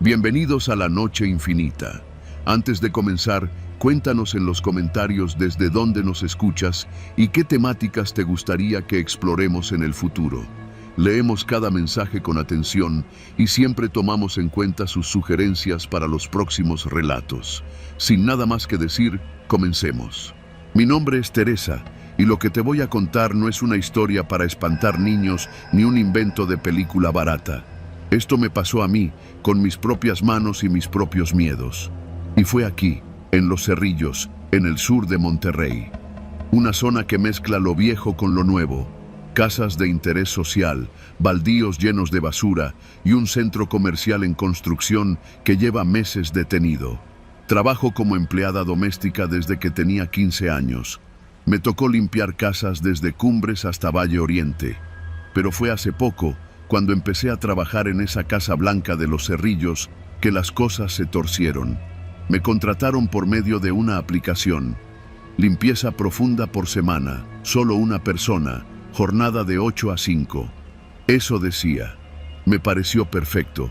Bienvenidos a la Noche Infinita. Antes de comenzar, cuéntanos en los comentarios desde dónde nos escuchas y qué temáticas te gustaría que exploremos en el futuro. Leemos cada mensaje con atención y siempre tomamos en cuenta sus sugerencias para los próximos relatos. Sin nada más que decir, comencemos. Mi nombre es Teresa y lo que te voy a contar no es una historia para espantar niños ni un invento de película barata. Esto me pasó a mí, con mis propias manos y mis propios miedos. Y fue aquí, en Los Cerrillos, en el sur de Monterrey. Una zona que mezcla lo viejo con lo nuevo. Casas de interés social, baldíos llenos de basura y un centro comercial en construcción que lleva meses detenido. Trabajo como empleada doméstica desde que tenía 15 años. Me tocó limpiar casas desde Cumbres hasta Valle Oriente. Pero fue hace poco, cuando empecé a trabajar en esa Casa Blanca de Los Cerrillos, que las cosas se torcieron. Me contrataron por medio de una aplicación. Limpieza profunda por semana, solo una persona, jornada de 8 a 5. Eso decía. Me pareció perfecto.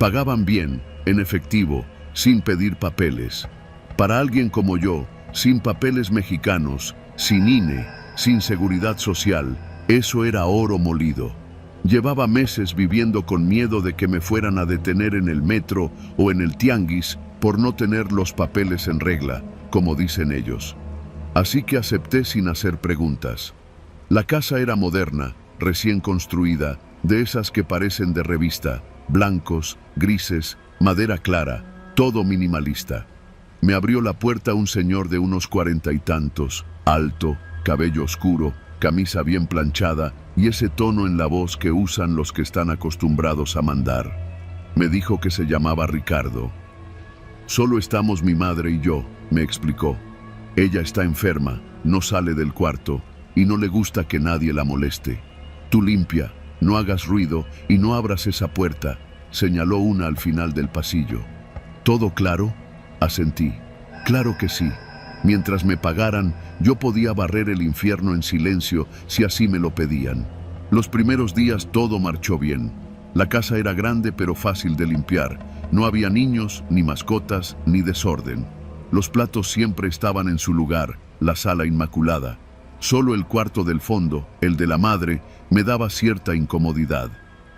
Pagaban bien, en efectivo, sin pedir papeles. Para alguien como yo, sin papeles mexicanos, sin INE, sin seguridad social, eso era oro molido. Llevaba meses viviendo con miedo de que me fueran a detener en el metro o en el tianguis por no tener los papeles en regla, como dicen ellos. Así que acepté sin hacer preguntas. La casa era moderna, recién construida, de esas que parecen de revista, blancos, grises, madera clara, todo minimalista. Me abrió la puerta un señor de unos 40 y tantos, alto, cabello oscuro, camisa bien planchada y ese tono en la voz que usan los que están acostumbrados a mandar. Me dijo que se llamaba Ricardo. Solo estamos mi madre y yo, me explicó. Ella está enferma, no sale del cuarto y no le gusta que nadie la moleste. Tú limpia, no hagas ruido y no abras esa puerta, señaló una al final del pasillo. ¿Todo claro? Asentí. Claro que sí. Mientras me pagaran, yo podía barrer el infierno en silencio si así me lo pedían. Los primeros días todo marchó bien. La casa era grande pero fácil de limpiar. No había niños, ni mascotas, ni desorden. Los platos siempre estaban en su lugar, la sala inmaculada. Solo el cuarto del fondo, el de la madre, me daba cierta incomodidad.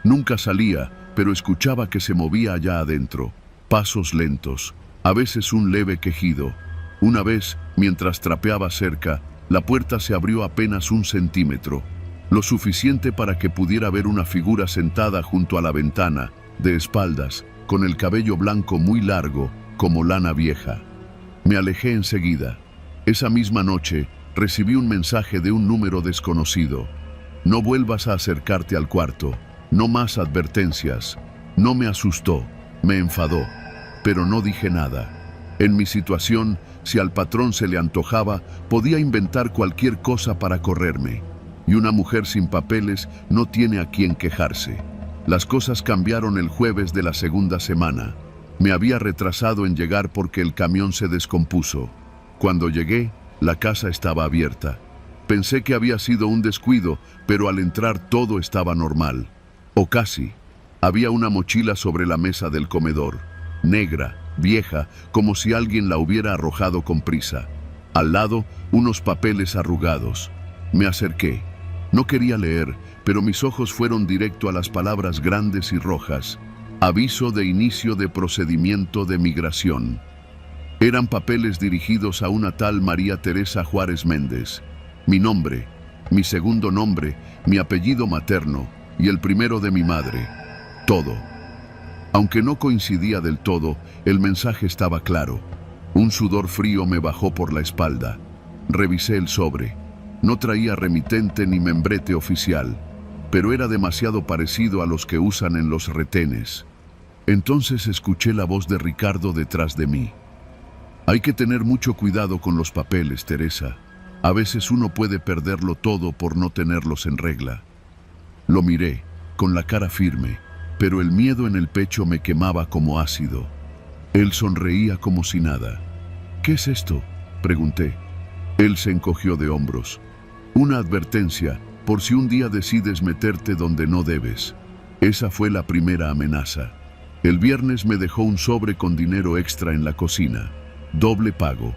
Nunca salía, pero escuchaba que se movía allá adentro. Pasos lentos, a veces un leve quejido. Una vez, mientras trapeaba cerca, la puerta se abrió apenas 1 centímetro, lo suficiente para que pudiera ver una figura sentada junto a la ventana, de espaldas, con el cabello blanco muy largo, como lana vieja. Me alejé enseguida. Esa misma noche, recibí un mensaje de un número desconocido. No vuelvas a acercarte al cuarto, no más advertencias. No me asustó, me enfadó, pero no dije nada. En mi situación, si al patrón se le antojaba, podía inventar cualquier cosa para correrme. Y una mujer sin papeles no tiene a quién quejarse. Las cosas cambiaron el jueves de la segunda semana. Me había retrasado en llegar porque el camión se descompuso. Cuando llegué, la casa estaba abierta. Pensé que había sido un descuido, pero al entrar todo estaba normal. O casi. Había una mochila sobre la mesa del comedor, negra, vieja, como si alguien la hubiera arrojado con prisa. Al lado, unos papeles arrugados. Me acerqué. No quería leer, pero mis ojos fueron directo a las palabras grandes y rojas. Aviso de inicio de procedimiento de migración. Eran papeles dirigidos a una tal María Teresa Juárez Méndez. Mi nombre, mi segundo nombre, mi apellido materno y el primero de mi madre. Todo. Aunque no coincidía del todo, el mensaje estaba claro. Un sudor frío me bajó por la espalda. Revisé el sobre. No traía remitente ni membrete oficial, pero era demasiado parecido a los que usan en los retenes. Entonces escuché la voz de Ricardo detrás de mí. Hay que tener mucho cuidado con los papeles, Teresa. A veces uno puede perderlo todo por no tenerlos en regla. Lo miré, con la cara firme, pero el miedo en el pecho me quemaba como ácido. Él sonreía como si nada. ¿Qué es esto?, pregunté. Él se encogió de hombros. Una advertencia, por si un día decides meterte donde no debes. Esa fue la primera amenaza. El viernes me dejó un sobre con dinero extra en la cocina, doble pago,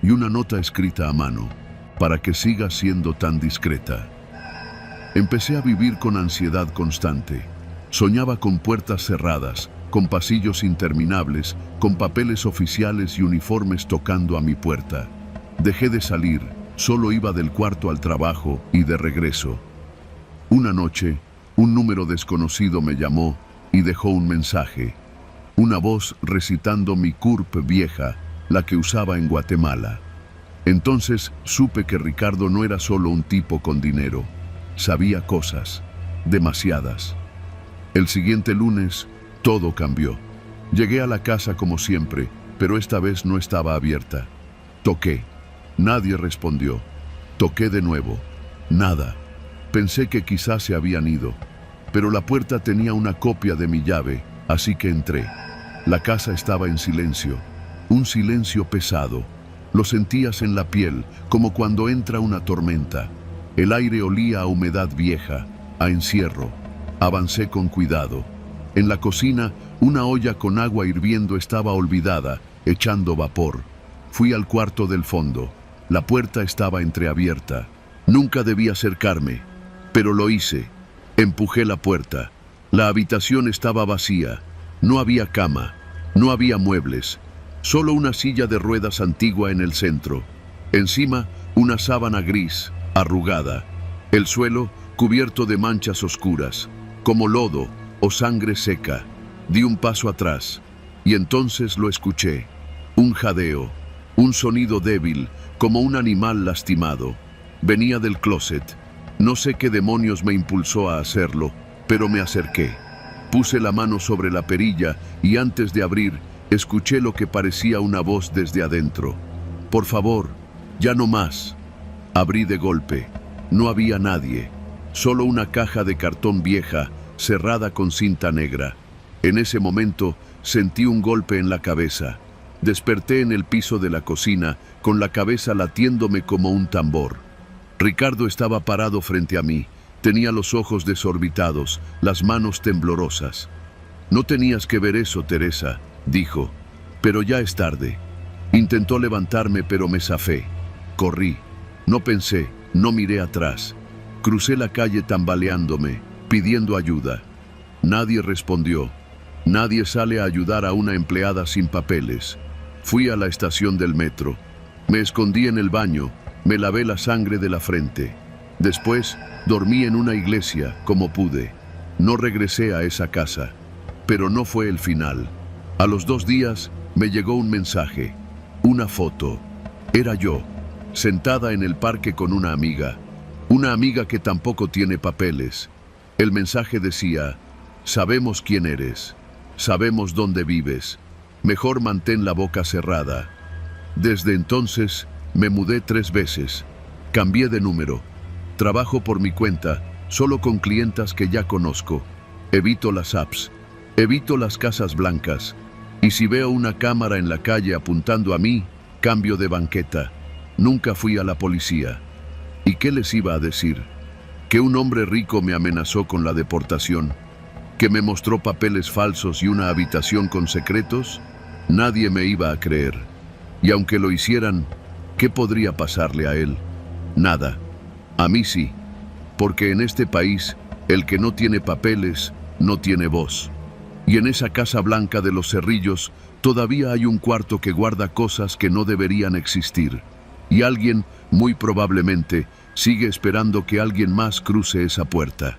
y una nota escrita a mano, para que siga siendo tan discreta. Empecé a vivir con ansiedad constante. Soñaba con puertas cerradas, con pasillos interminables, con papeles oficiales y uniformes tocando a mi puerta. Dejé de salir, solo iba del cuarto al trabajo y de regreso. Una noche, un número desconocido me llamó y dejó un mensaje. Una voz recitando mi CURP vieja, la que usaba en Guatemala. Entonces supe que Ricardo no era solo un tipo con dinero. Sabía cosas, demasiadas. El siguiente lunes, todo cambió. Llegué a la casa como siempre, pero esta vez no estaba abierta. Toqué. Nadie respondió. Toqué de nuevo. Nada. Pensé que quizás se habían ido, pero la puerta tenía una copia de mi llave, así que entré. La casa estaba en silencio, un silencio pesado. Lo sentías en la piel, como cuando entra una tormenta. El aire olía a humedad vieja, a encierro. Avancé con cuidado. En la cocina, una olla con agua hirviendo estaba olvidada, echando vapor. Fui al cuarto del fondo. La puerta estaba entreabierta. Nunca debía acercarme, pero lo hice. Empujé la puerta. La habitación estaba vacía. No había cama, no había muebles. Solo una silla de ruedas antigua en el centro. Encima, una sábana gris, arrugada. El suelo cubierto de manchas oscuras, como lodo o sangre seca. Di un paso atrás, y entonces lo escuché. Un jadeo, un sonido débil, como un animal lastimado. Venía del closet. No sé qué demonios me impulsó a hacerlo, pero me acerqué. Puse la mano sobre la perilla y antes de abrir, escuché lo que parecía una voz desde adentro. Por favor, ya no más. Abrí de golpe. No había nadie. Solo una caja de cartón vieja, cerrada con cinta negra. En ese momento, sentí un golpe en la cabeza. Desperté en el piso de la cocina, con la cabeza latiéndome como un tambor. Ricardo estaba parado frente a mí. Tenía los ojos desorbitados, las manos temblorosas. No tenías que ver eso, Teresa, dijo. Pero ya es tarde. Intentó levantarme, pero me zafé. Corrí. No pensé, no miré atrás. Crucé la calle tambaleándome, pidiendo ayuda. Nadie respondió. Nadie sale a ayudar a una empleada sin papeles. Fui a la estación del metro. Me escondí en el baño, me lavé la sangre de la frente. Después, dormí en una iglesia, como pude. No regresé a esa casa. Pero no fue el final. A los 2 días, me llegó un mensaje. Una foto. Era yo, sentada en el parque con una amiga. Una amiga que tampoco tiene papeles. El mensaje decía: sabemos quién eres. Sabemos dónde vives. Mejor mantén la boca cerrada. Desde entonces, me mudé 3 veces. Cambié de número. Trabajo por mi cuenta, solo con clientas que ya conozco. Evito las apps. Evito las casas blancas. Y si veo una cámara en la calle apuntando a mí, cambio de banqueta. Nunca fui a la policía. ¿Y qué les iba a decir? ¿Que un hombre rico me amenazó con la deportación? ¿Que me mostró papeles falsos y una habitación con secretos? Nadie me iba a creer. Y aunque lo hicieran, ¿qué podría pasarle a él? Nada. A mí sí. Porque en este país, el que no tiene papeles, no tiene voz. Y en esa Casa Blanca de los Cerrillos, todavía hay un cuarto que guarda cosas que no deberían existir. Y alguien, muy probablemente, sigue esperando que alguien más cruce esa puerta.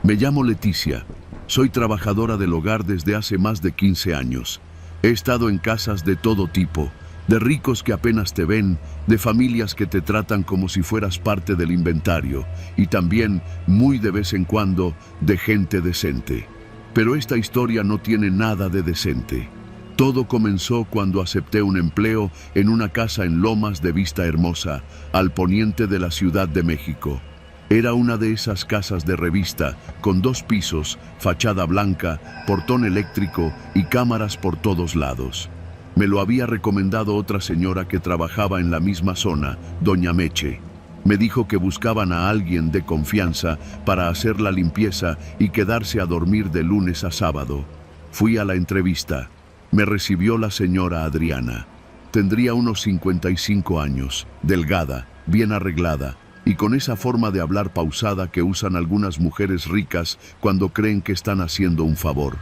Me llamo Leticia. Soy trabajadora del hogar desde hace más de 15 años. He estado en casas de todo tipo, de ricos que apenas te ven, de familias que te tratan como si fueras parte del inventario, y también, muy de vez en cuando, de gente decente. Pero esta historia no tiene nada de decente. Todo comenzó cuando acepté un empleo en una casa en Lomas de Vista Hermosa, al poniente de la Ciudad de México. Era una de esas casas de revista, con 2 pisos, fachada blanca, portón eléctrico y cámaras por todos lados. Me lo había recomendado otra señora que trabajaba en la misma zona, doña Meche. Me dijo que buscaban a alguien de confianza para hacer la limpieza y quedarse a dormir de lunes a sábado. Fui a la entrevista. Me recibió la señora Adriana. Tendría unos 55 años, delgada, bien arreglada, y con esa forma de hablar pausada que usan algunas mujeres ricas cuando creen que están haciendo un favor.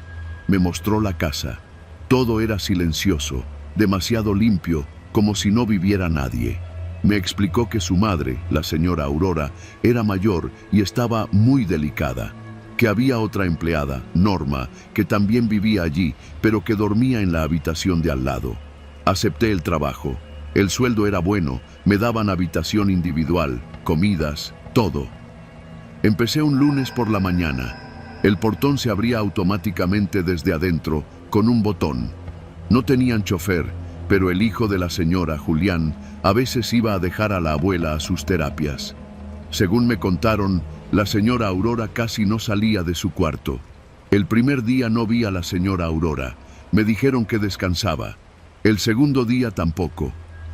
Me mostró la casa. Todo era silencioso, demasiado limpio, como si no viviera nadie. Me explicó que su madre, la señora Aurora, era mayor y estaba muy delicada, que había otra empleada, Norma, que también vivía allí, pero que dormía en la habitación de al lado. Acepté el trabajo. El sueldo era bueno, me daban habitación individual, comidas, todo. Empecé un lunes por la mañana. El portón se abría automáticamente desde adentro, con un botón. No tenían chofer, pero el hijo de la señora, Julián, a veces iba a dejar a la abuela a sus terapias. Según me contaron, la señora Aurora casi no salía de su cuarto. El primer día no vi a la señora Aurora. Me dijeron que descansaba. El segundo día tampoco.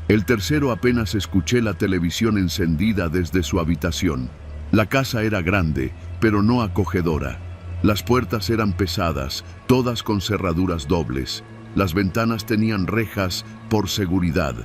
El tercero apenas escuché la televisión encendida desde su habitación. La casa era grande, pero no acogedora. Las puertas eran pesadas, todas con cerraduras dobles. Las ventanas tenían rejas por seguridad.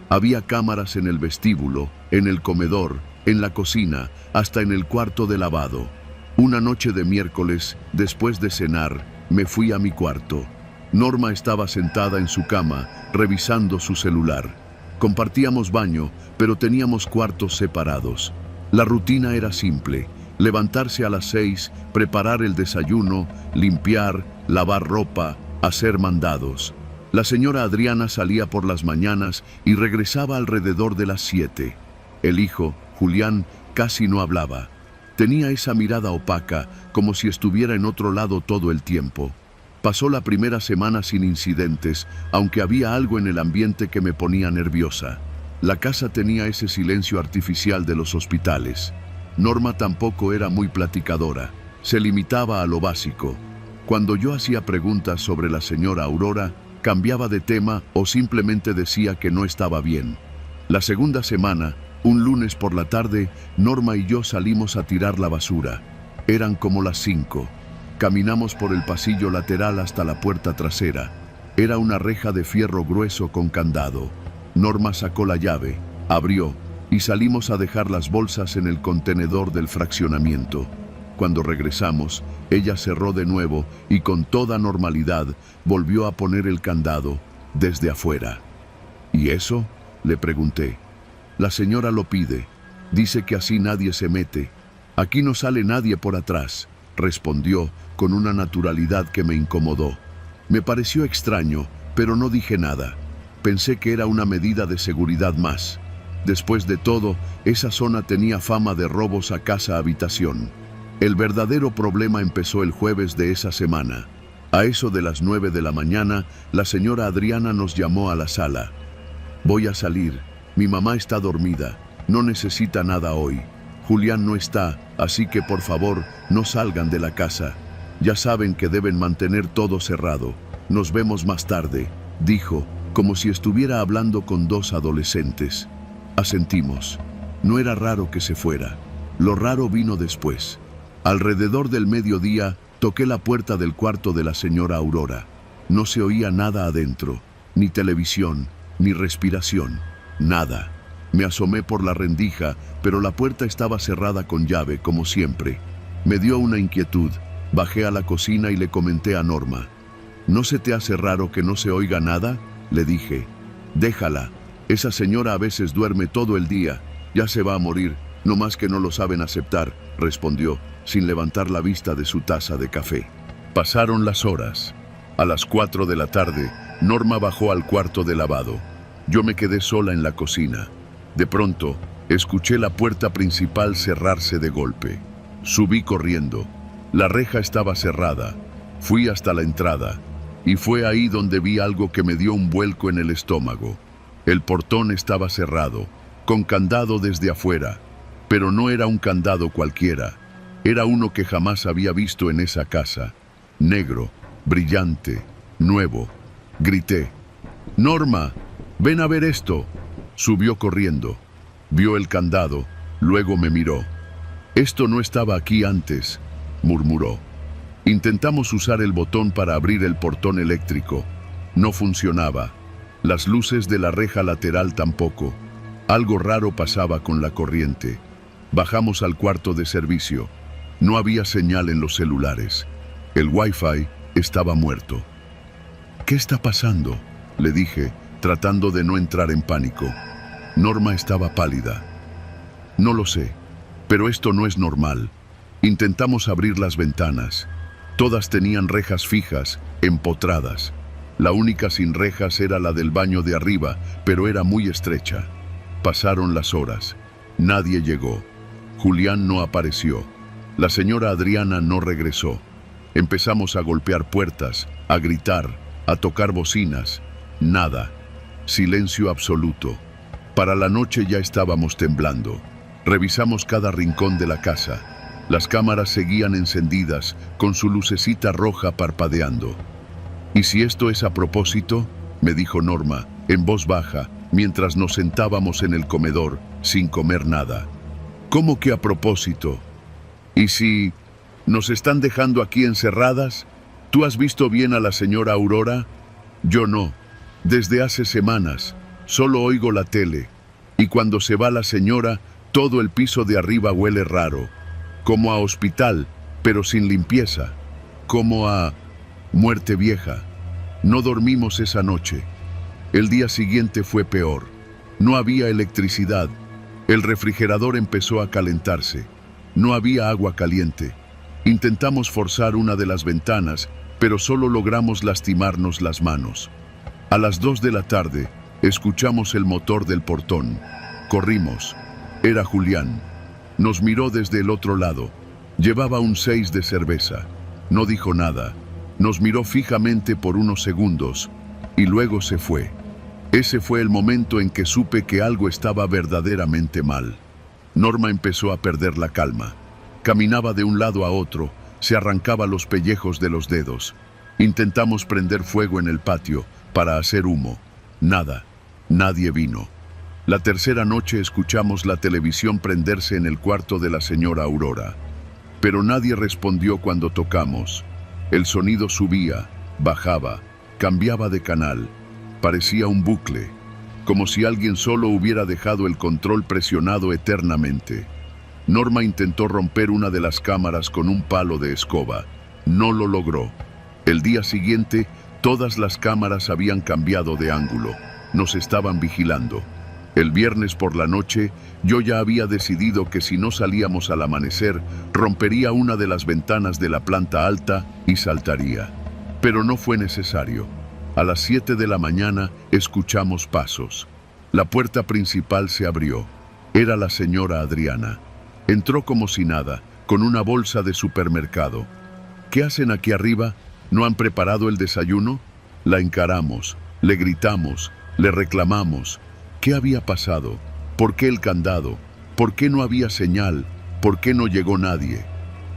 Había cámaras en el vestíbulo, en el comedor, en la cocina, hasta en el cuarto de lavado. Una noche de miércoles, después de cenar, me fui a mi cuarto. Norma estaba sentada en su cama, revisando su celular. Compartíamos baño, pero teníamos cuartos separados. La rutina era simple: levantarse a las 6, preparar el desayuno, limpiar, lavar ropa, hacer mandados. La señora Adriana salía por las mañanas y regresaba alrededor de las 7. El hijo, Julián, casi no hablaba. Tenía esa mirada opaca, como si estuviera en otro lado todo el tiempo. Pasó la primera semana sin incidentes, aunque había algo en el ambiente que me ponía nerviosa. La casa tenía ese silencio artificial de los hospitales. Norma tampoco era muy platicadora. Se limitaba a lo básico. Cuando yo hacía preguntas sobre la señora Aurora, cambiaba de tema o simplemente decía que no estaba bien. La segunda semana, un lunes por la tarde, Norma y yo salimos a tirar la basura. Eran como las 5. Caminamos por el pasillo lateral hasta la puerta trasera. Era una reja de fierro grueso con candado. Norma sacó la llave, abrió y salimos a dejar las bolsas en el contenedor del fraccionamiento. Cuando regresamos, ella cerró de nuevo y con toda normalidad volvió a poner el candado desde afuera. ¿Y eso?, le pregunté. La señora lo pide. Dice que así nadie se mete. Aquí no sale nadie por atrás, respondió con una naturalidad que me incomodó. Me pareció extraño, pero no dije nada. Pensé que era una medida de seguridad más. Después de todo, esa zona tenía fama de robos a casa-habitación. El verdadero problema empezó el jueves de esa semana. A eso de las 9 de la mañana, la señora Adriana nos llamó a la sala. Voy a salir. Mi mamá está dormida. No necesita nada hoy. Julián no está, así que por favor, no salgan de la casa. Ya saben que deben mantener todo cerrado. Nos vemos más tarde, dijo, como si estuviera hablando con dos adolescentes. Asentimos. No era raro que se fuera. Lo raro vino después. Alrededor del mediodía, toqué la puerta del cuarto de la señora Aurora. No se oía nada adentro, ni televisión, ni respiración, nada. Me asomé por la rendija, pero la puerta estaba cerrada con llave, como siempre. Me dio una inquietud. Bajé a la cocina y le comenté a Norma. ¿No se te hace raro que no se oiga nada?, le dije. Déjala. Esa señora a veces duerme todo el día. Ya se va a morir, no más que no lo saben aceptar, respondió, sin levantar la vista de su taza de café. Pasaron las horas. A las 4 de la tarde, Norma bajó al cuarto de lavado. Yo me quedé sola en la cocina. De pronto, escuché la puerta principal cerrarse de golpe. Subí corriendo. La reja estaba cerrada. Fui hasta la entrada, y fue ahí donde vi algo que me dio un vuelco en el estómago. El portón estaba cerrado, con candado desde afuera, pero no era un candado cualquiera. Era uno que jamás había visto en esa casa. Negro, brillante, nuevo. Grité. «Norma, ven a ver esto». Subió corriendo. Vio el candado, Luego me miró. «Esto no estaba aquí antes», murmuró. Intentamos usar el botón para abrir el portón eléctrico. No funcionaba. Las luces de la reja lateral tampoco. Algo raro pasaba con la corriente. Bajamos al cuarto de servicio. No había señal en los celulares. El Wi-Fi estaba muerto. «¿Qué está pasando?», le dije, tratando de no entrar en pánico. Norma estaba pálida. «No lo sé, pero esto no es normal». Intentamos abrir las ventanas. Todas tenían rejas fijas, empotradas. La única sin rejas era la del baño de arriba, pero era muy estrecha. Pasaron las horas. Nadie llegó. Julián no apareció. La señora Adriana no regresó. Empezamos a golpear puertas, a gritar, a tocar bocinas. Nada. Silencio absoluto. Para la noche ya estábamos temblando. Revisamos cada rincón de la casa. Las cámaras seguían encendidas, con su lucecita roja parpadeando. «¿Y si esto es a propósito?», me dijo Norma, en voz baja, mientras nos sentábamos en el comedor, sin comer nada. «¿Cómo que a propósito? ¿Y si nos están dejando aquí encerradas? ¿Tú has visto bien a la señora Aurora?». «Yo no. Desde hace semanas. Solo oigo la tele. Y cuando se va la señora, todo el piso de arriba huele raro. Como a hospital, pero sin limpieza. Como a muerte vieja. No dormimos esa noche. El día siguiente fue peor. No había electricidad. El refrigerador empezó a calentarse. No había agua caliente. Intentamos forzar una de las ventanas, pero solo logramos lastimarnos las manos. A las 2 de la tarde, escuchamos el motor del portón. Corrimos. Era Julián. Nos miró desde el otro lado. Llevaba un 6 de cerveza. No dijo nada. Nos miró fijamente por unos segundos y luego se fue. Ese fue el momento en que supe que algo estaba verdaderamente mal. Norma empezó a perder la calma. Caminaba de un lado a otro, se arrancaba los pellejos de los dedos. Intentamos prender fuego en el patio para hacer humo. Nada. Nadie vino. La tercera noche escuchamos la televisión prenderse en el cuarto de la señora Aurora. Pero nadie respondió cuando tocamos. El sonido subía, bajaba, cambiaba de canal. Parecía un bucle, como si alguien solo hubiera dejado el control presionado eternamente. Norma intentó romper una de las cámaras con un palo de escoba. No lo logró. El día siguiente, todas las cámaras habían cambiado de ángulo. Nos estaban vigilando. El viernes por la noche, yo ya había decidido que si no salíamos al amanecer, rompería una de las ventanas de la planta alta y saltaría. Pero no fue necesario. A las 7 de la mañana escuchamos pasos. La puerta principal se abrió. Era la señora Adriana. Entró como si nada, con una bolsa de supermercado. «¿Qué hacen aquí arriba? ¿No han preparado el desayuno?». La encaramos, le gritamos, le reclamamos. ¿Qué había pasado? ¿Por qué el candado? ¿Por qué no había señal? ¿Por qué no llegó nadie?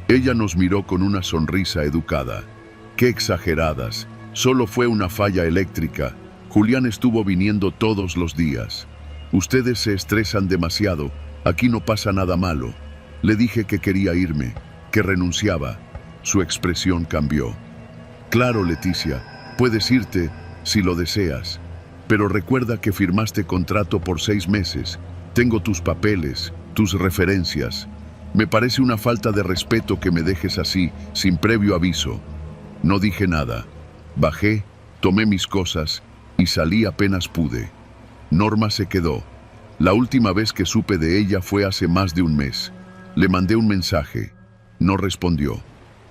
Ella nos miró con una sonrisa educada. «Qué exageradas. Solo fue una falla eléctrica. Julián estuvo viniendo todos los días. Ustedes se estresan demasiado. Aquí no pasa nada malo». Le dije que quería irme, que renunciaba. Su expresión cambió. «Claro, Leticia, puedes irte si lo deseas. Pero recuerda que firmaste contrato por 6 meses. Tengo tus papeles, tus referencias. Me parece una falta de respeto que me dejes así, sin previo aviso». No dije nada. Bajé, tomé mis cosas y salí apenas pude. Norma se quedó. La última vez que supe de ella fue hace más de un mes. Le mandé un mensaje. No respondió.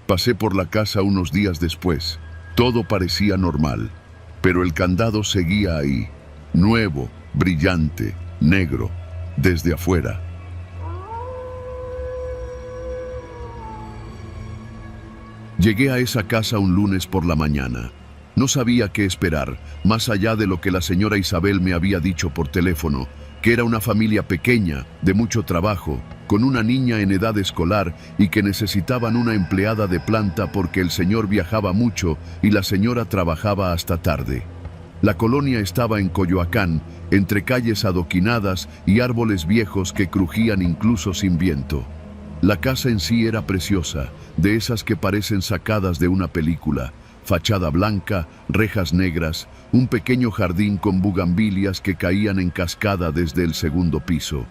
Pasé por la casa unos días después. Todo parecía normal. Pero el candado seguía ahí, nuevo, brillante, negro, desde afuera. Llegué a esa casa un lunes por la mañana. No sabía qué esperar, más allá de lo que la señora Isabel me había dicho por teléfono, que era una familia pequeña, de mucho trabajo, con una niña en edad escolar y que necesitaban una empleada de planta porque el señor viajaba mucho y la señora trabajaba hasta tarde. La colonia estaba en Coyoacán, entre calles adoquinadas y árboles viejos que crujían incluso sin viento. La casa en sí era preciosa, de esas que parecen sacadas de una película. Fachada blanca, rejas negras, un pequeño jardín con bugambilias que caían en cascada desde el segundo piso.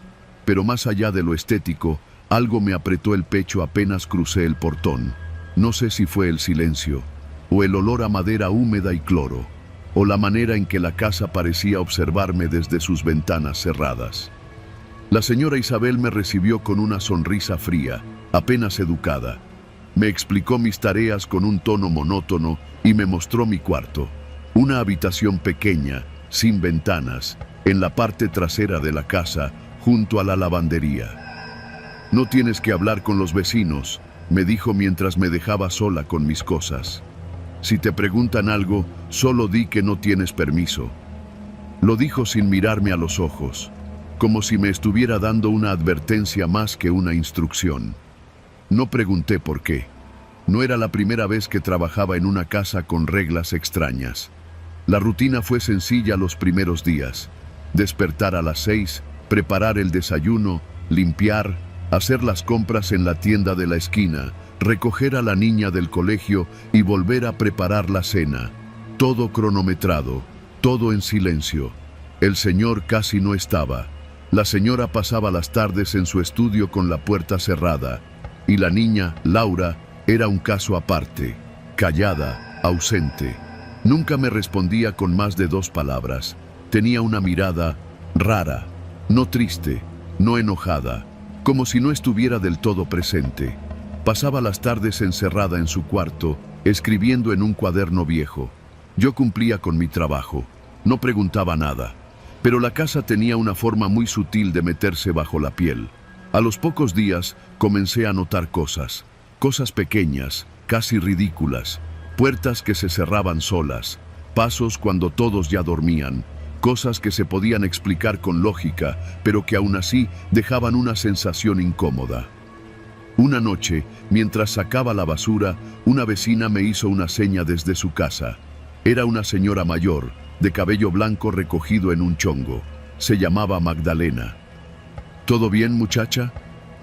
Pero más allá de lo estético, algo me apretó el pecho apenas crucé el portón. No sé si fue el silencio, o el olor a madera húmeda y cloro, o la manera en que la casa parecía observarme desde sus ventanas cerradas. La señora Isabel me recibió con una sonrisa fría, apenas educada. Me explicó mis tareas con un tono monótono y me mostró mi cuarto, una habitación pequeña, sin ventanas, en la parte trasera de la casa, junto a la lavandería. No tienes que hablar con los vecinos, me dijo mientras me dejaba sola con mis cosas. Si te preguntan algo, solo di que no tienes permiso. Lo dijo sin mirarme a los ojos, como si me estuviera dando una advertencia más que una instrucción. No pregunté por qué. No era la primera vez que trabajaba en una casa con reglas extrañas. La rutina fue sencilla los primeros días. Despertar a las 6, preparar el desayuno, limpiar, hacer las compras en la tienda de la esquina, recoger a la niña del colegio y volver a preparar la cena. Todo cronometrado, todo en silencio. El señor casi no estaba. La señora pasaba las tardes en su estudio con la puerta cerrada. Y la niña, Laura, era un caso aparte, callada, ausente. Nunca me respondía con más de 2 palabras. Tenía una mirada rara, no triste, no enojada, como si no estuviera del todo presente. Pasaba las tardes encerrada en su cuarto, escribiendo en un cuaderno viejo. Yo cumplía con mi trabajo, no preguntaba nada, pero la casa tenía una forma muy sutil de meterse bajo la piel. A los pocos días comencé a notar cosas pequeñas, casi ridículas, puertas que se cerraban solas, pasos cuando todos ya dormían, cosas que se podían explicar con lógica, pero que aún así dejaban una sensación incómoda. Una noche, mientras sacaba la basura, una vecina me hizo una seña desde su casa. Era una señora mayor, de cabello blanco recogido en un chongo. Se llamaba Magdalena. ¿Todo bien, muchacha?,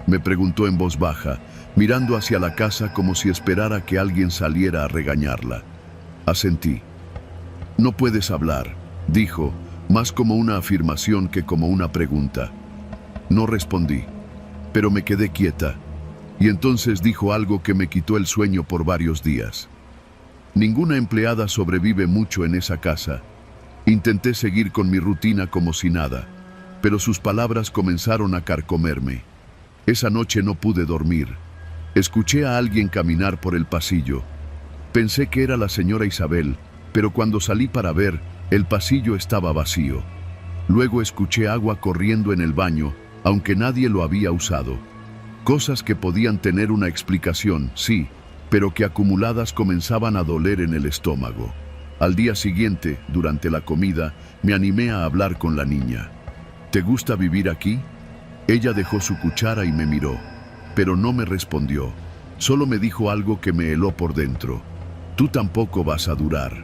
me preguntó en voz baja, mirando hacia la casa como si esperara que alguien saliera a regañarla. Asentí. No puedes hablar, dijo, más como una afirmación que como una pregunta. No respondí, pero me quedé quieta, y entonces dijo algo que me quitó el sueño por varios días. Ninguna empleada sobrevive mucho en esa casa. Intenté seguir con mi rutina como si nada, pero sus palabras comenzaron a carcomerme. Esa noche no pude dormir. Escuché a alguien caminar por el pasillo. Pensé que era la señora Isabel, pero cuando salí para ver, el pasillo estaba vacío. Luego escuché agua corriendo en el baño, aunque nadie lo había usado. Cosas que podían tener una explicación, sí, pero que acumuladas comenzaban a doler en el estómago. Al día siguiente, durante la comida, me animé a hablar con la niña. ¿Te gusta vivir aquí? Ella dejó su cuchara y me miró, pero no me respondió. Solo me dijo algo que me heló por dentro. Tú tampoco vas a durar.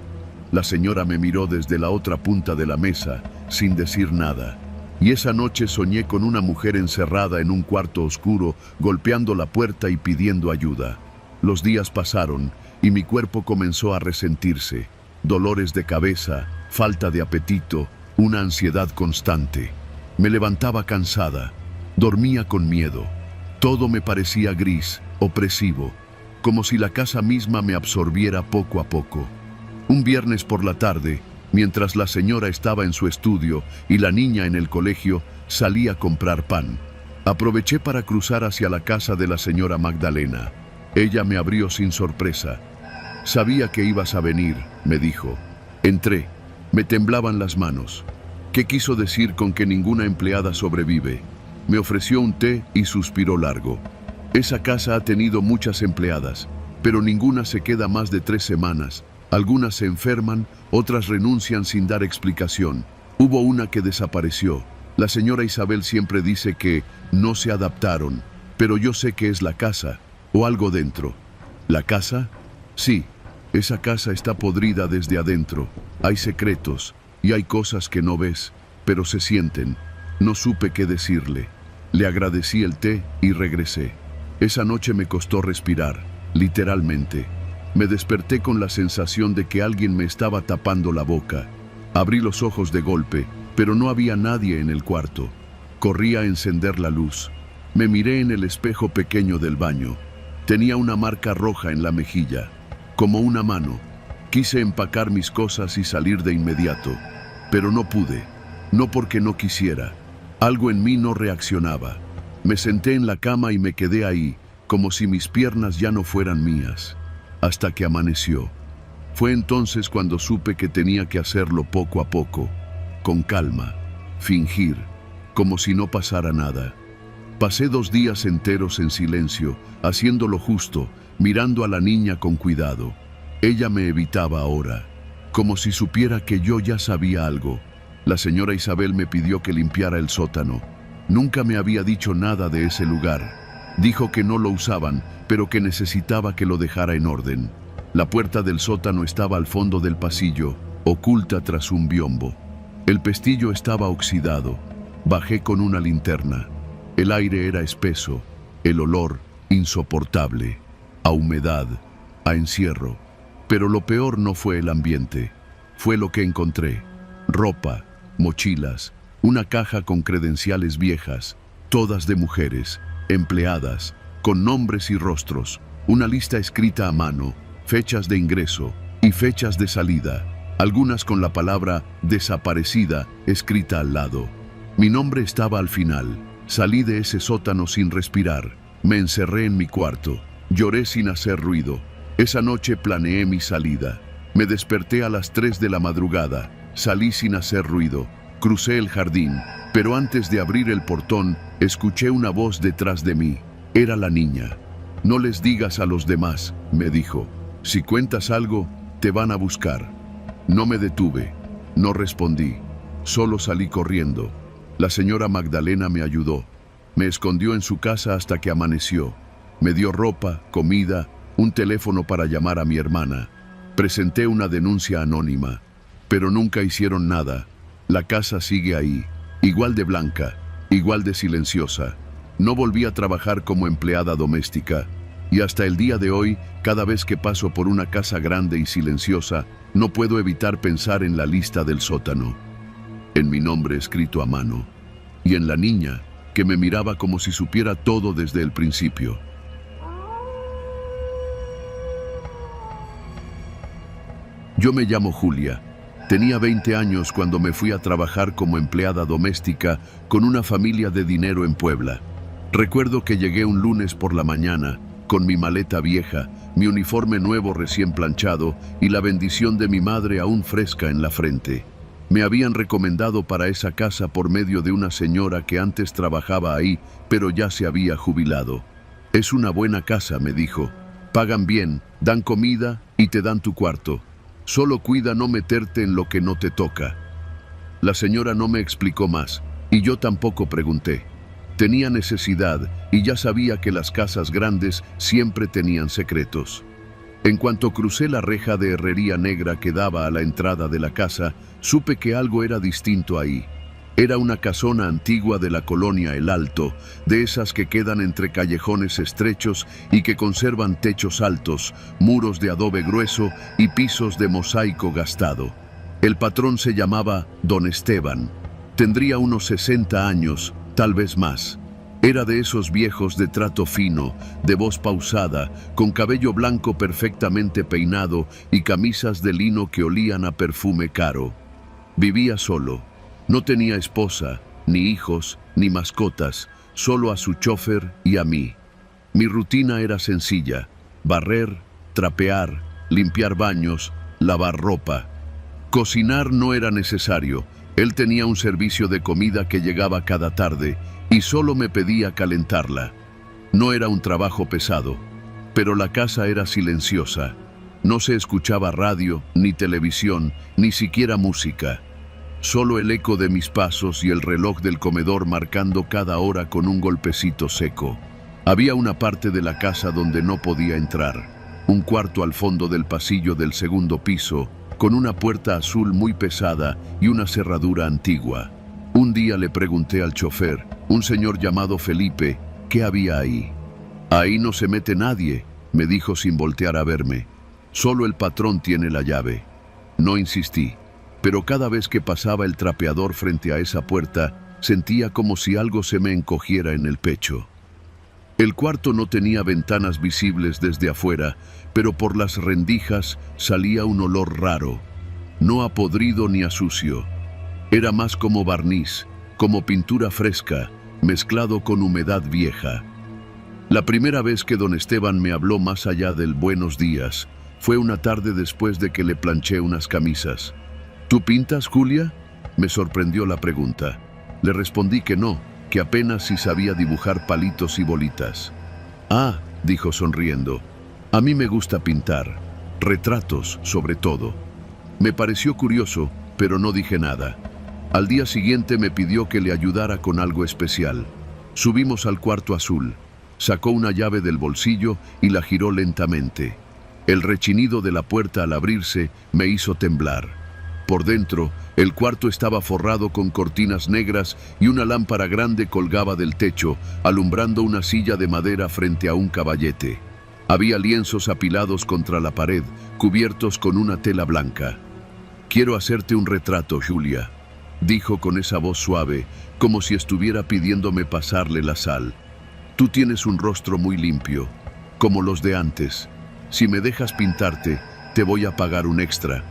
La señora me miró desde la otra punta de la mesa, sin decir nada. Y esa noche soñé con una mujer encerrada en un cuarto oscuro, golpeando la puerta y pidiendo ayuda. Los días pasaron y mi cuerpo comenzó a resentirse. Dolores de cabeza, falta de apetito, una ansiedad constante. Me levantaba cansada, dormía con miedo. Todo me parecía gris, opresivo, como si la casa misma me absorbiera poco a poco. Un viernes por la tarde, mientras la señora estaba en su estudio y la niña en el colegio, salí a comprar pan. Aproveché para cruzar hacia la casa de la señora Magdalena. Ella me abrió sin sorpresa. Sabía que ibas a venir, me dijo. Entré. Me temblaban las manos. ¿Qué quiso decir con que ninguna empleada sobrevive? Me ofreció un té y suspiró largo. Esa casa ha tenido muchas empleadas, pero ninguna se queda más de 3 semanas. Algunas se enferman, otras renuncian sin dar explicación. Hubo una que desapareció. La señora Isabel siempre dice que no se adaptaron, pero yo sé que es la casa, o algo dentro. ¿La casa? Sí, Esa casa está podrida desde adentro. Hay secretos y hay cosas que no ves, pero se sienten. No supe qué decirle. Le agradecí el té y regresé. Esa noche me costó respirar, literalmente. Me desperté con la sensación de que alguien me estaba tapando la boca. Abrí los ojos de golpe, pero no había nadie en el cuarto. Corrí a encender la luz. Me miré en el espejo pequeño del baño. Tenía una marca roja en la mejilla, como una mano. Quise empacar mis cosas y salir de inmediato, pero no pude. No porque no quisiera. Algo en mí no reaccionaba. Me senté en la cama y me quedé ahí, como si mis piernas ya no fueran mías, hasta que amaneció. Fue entonces cuando supe que tenía que hacerlo poco a poco, con calma, fingir, como si no pasara nada. Pasé 2 días enteros en silencio, haciendo lo justo, mirando a la niña con cuidado. Ella me evitaba ahora, como si supiera que yo ya sabía algo. La señora Isabel me pidió que limpiara el sótano. Nunca me había dicho nada de ese lugar. Dijo que no lo usaban, pero que necesitaba que lo dejara en orden. La puerta del sótano estaba al fondo del pasillo, oculta tras un biombo. El pestillo estaba oxidado. Bajé con una linterna. El aire era espeso, el olor insoportable, a humedad, a encierro. Pero lo peor no fue el ambiente, fue lo que encontré. Ropa, mochilas, una caja con credenciales viejas, todas de mujeres, empleadas, con nombres y rostros, una lista escrita a mano, fechas de ingreso y fechas de salida, algunas con la palabra desaparecida escrita al lado. Mi nombre estaba al final. Salí de ese sótano sin respirar. Me encerré en mi cuarto. Lloré sin hacer ruido. Esa noche planeé mi salida. Me desperté a las 3 de la madrugada. Salí sin hacer ruido. Crucé el jardín, pero antes de abrir el portón, escuché una voz detrás de mí. Era la niña. No les digas a los demás, me dijo. Si cuentas algo, te van a buscar. No me detuve. No respondí. Solo salí corriendo. La señora Magdalena me ayudó. Me escondió en su casa hasta que amaneció. Me dio ropa, comida, un teléfono para llamar a mi hermana. Presenté una denuncia anónima, pero nunca hicieron nada. La casa sigue ahí, igual de blanca, igual de silenciosa. No volví a trabajar como empleada doméstica, y hasta el día de hoy, cada vez que paso por una casa grande y silenciosa, no puedo evitar pensar en la lista del sótano, en mi nombre escrito a mano, y en la niña que me miraba como si supiera todo desde el principio. Yo me llamo Julia. Tenía 20 años cuando me fui a trabajar como empleada doméstica con una familia de dinero en Puebla. Recuerdo que llegué un lunes por la mañana, con mi maleta vieja, mi uniforme nuevo recién planchado y la bendición de mi madre aún fresca en la frente. Me habían recomendado para esa casa por medio de una señora que antes trabajaba ahí, pero ya se había jubilado. Es una buena casa, me dijo. Pagan bien, dan comida y te dan tu cuarto. Solo cuida no meterte en lo que no te toca. La señora no me explicó más, y yo tampoco pregunté. Tenía necesidad y ya sabía que las casas grandes siempre tenían secretos. En cuanto crucé la reja de herrería negra que daba a la entrada de la casa, supe que algo era distinto ahí. Era una casona antigua de la colonia El Alto, de esas que quedan entre callejones estrechos y que conservan techos altos, muros de adobe grueso y pisos de mosaico gastado. El patrón se llamaba Don Esteban. Tendría unos 60 años, tal vez más. Era de esos viejos de trato fino, de voz pausada, con cabello blanco perfectamente peinado y camisas de lino que olían a perfume caro. Vivía solo. No tenía esposa, ni hijos, ni mascotas, solo a su chofer y a mí. Mi rutina era sencilla: barrer, trapear, limpiar baños, lavar ropa. Cocinar no era necesario. Él tenía un servicio de comida que llegaba cada tarde y solo me pedía calentarla. No era un trabajo pesado, pero la casa era silenciosa. No se escuchaba radio, ni televisión, ni siquiera música. Solo el eco de mis pasos y el reloj del comedor marcando cada hora con un golpecito seco. Había una parte de la casa donde no podía entrar. Un cuarto al fondo del pasillo del segundo piso, con una puerta azul muy pesada y una cerradura antigua. Un día le pregunté al chofer, un señor llamado Felipe, ¿qué había ahí? Ahí no se mete nadie, me dijo sin voltear a verme. Solo el patrón tiene la llave. No insistí, pero cada vez que pasaba el trapeador frente a esa puerta, sentía como si algo se me encogiera en el pecho. El cuarto no tenía ventanas visibles desde afuera, pero por las rendijas salía un olor raro, no a podrido ni a sucio. Era más como barniz, como pintura fresca, mezclado con humedad vieja. La primera vez que don Esteban me habló más allá del buenos días, fue una tarde después de que le planché unas camisas. ¿Tú pintas, Julia?, me sorprendió la pregunta. Le respondí que no, que apenas si sabía dibujar palitos y bolitas. Ah, dijo sonriendo, a mí me gusta pintar, retratos sobre todo. Me pareció curioso, pero no dije nada. Al día siguiente me pidió que le ayudara con algo especial. Subimos al cuarto azul. Sacó una llave del bolsillo y la giró lentamente. El rechinido de la puerta al abrirse me hizo temblar. Por dentro, el cuarto estaba forrado con cortinas negras y una lámpara grande colgaba del techo, alumbrando una silla de madera frente a un caballete. Había lienzos apilados contra la pared, cubiertos con una tela blanca. «Quiero hacerte un retrato, Julia», dijo con esa voz suave, como si estuviera pidiéndome pasarle la sal. «Tú tienes un rostro muy limpio, como los de antes. Si me dejas pintarte, te voy a pagar un extra».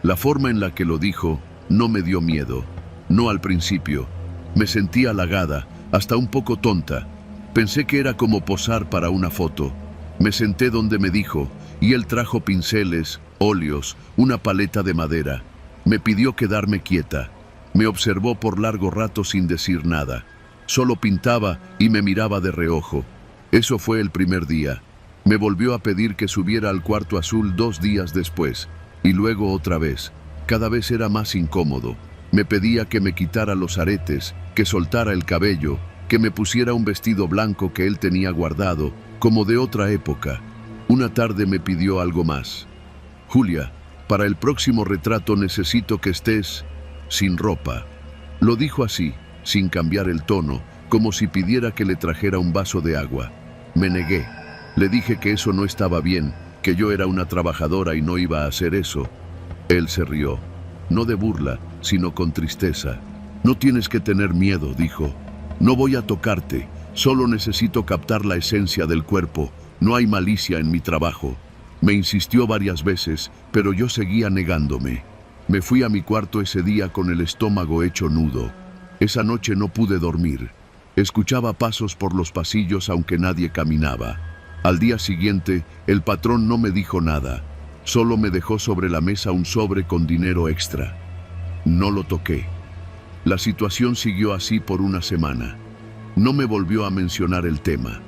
La forma en la que lo dijo no me dio miedo. No al principio. Me sentí halagada, hasta un poco tonta. Pensé que era como posar para una foto. Me senté donde me dijo, y él trajo pinceles, óleos, una paleta de madera. Me pidió quedarme quieta. Me observó por largo rato sin decir nada. Solo pintaba y me miraba de reojo. Eso fue el primer día. Me volvió a pedir que subiera al cuarto azul 2 días después. Y luego otra vez. Cada vez era más incómodo. Me pedía que me quitara los aretes, que soltara el cabello, que me pusiera un vestido blanco que él tenía guardado, como de otra época. Una tarde me pidió algo más. «Julia, para el próximo retrato necesito que estés sin ropa». Lo dijo así, sin cambiar el tono, como si pidiera que le trajera un vaso de agua. Me negué. Le dije que eso no estaba bien, que yo era una trabajadora y no iba a hacer eso. Él se rió, no de burla, sino con tristeza. «No tienes que tener miedo», dijo. «No voy a tocarte, solo necesito captar la esencia del cuerpo. No hay malicia en mi trabajo». Me insistió varias veces, pero yo seguía negándome. Me fui a mi cuarto ese día con el estómago hecho nudo. Esa noche no pude dormir. Escuchaba pasos por los pasillos aunque nadie caminaba. Al día siguiente, el patrón no me dijo nada. Solo me dejó sobre la mesa un sobre con dinero extra. No lo toqué. La situación siguió así por una semana. No me volvió a mencionar el tema.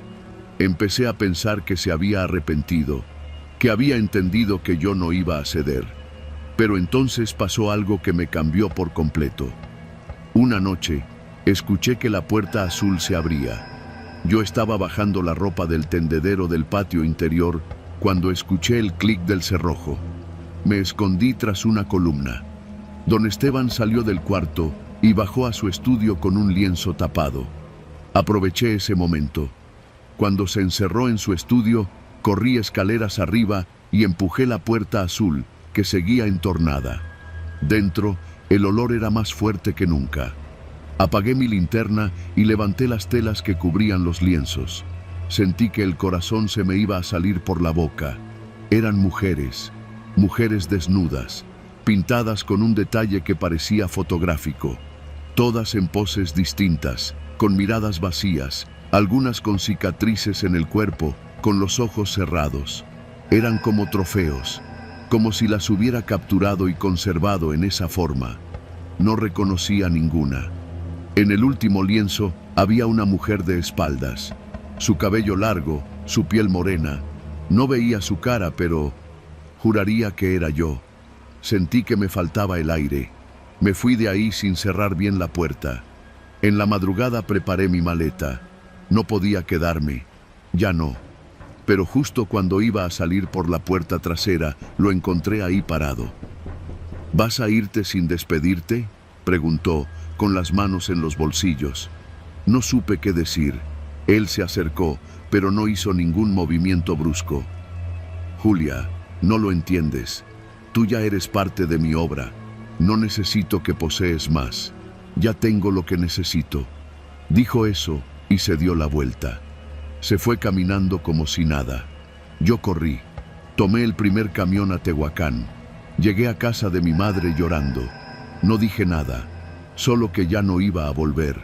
Empecé a pensar que se había arrepentido, que había entendido que yo no iba a ceder. Pero entonces pasó algo que me cambió por completo. Una noche, escuché que la puerta azul se abría. Yo estaba bajando la ropa del tendedero del patio interior cuando escuché el clic del cerrojo. Me escondí tras una columna. Don Esteban salió del cuarto y bajó a su estudio con un lienzo tapado. Aproveché ese momento. Cuando se encerró en su estudio, corrí escaleras arriba y empujé la puerta azul, que seguía entornada. Dentro, el olor era más fuerte que nunca. Apagué mi linterna y levanté las telas que cubrían los lienzos. Sentí que el corazón se me iba a salir por la boca. Eran mujeres, mujeres desnudas, pintadas con un detalle que parecía fotográfico. Todas en poses distintas, con miradas vacías, algunas con cicatrices en el cuerpo, con los ojos cerrados. Eran como trofeos, como si las hubiera capturado y conservado en esa forma. No reconocía ninguna. En el último lienzo había una mujer de espaldas. Su cabello largo, su piel morena. No veía su cara, pero juraría que era yo. Sentí que me faltaba el aire. Me fui de ahí sin cerrar bien la puerta. En la madrugada preparé mi maleta. No podía quedarme. Ya no. pero justo cuando iba a salir por la puerta trasera, lo encontré ahí parado. ¿Vas a irte sin despedirte?, preguntó, con las manos en los bolsillos. No supe qué decir. Él se acercó, pero no hizo ningún movimiento brusco. Julia, no lo entiendes. Tú ya eres parte de mi obra. No necesito que posees más. Ya tengo lo que necesito. Dijo eso y se dio la vuelta. Se fue caminando como si nada. Yo corrí. Tomé el primer camión a Tehuacán. Llegué a casa de mi madre llorando. No dije nada, solo que ya no iba a volver.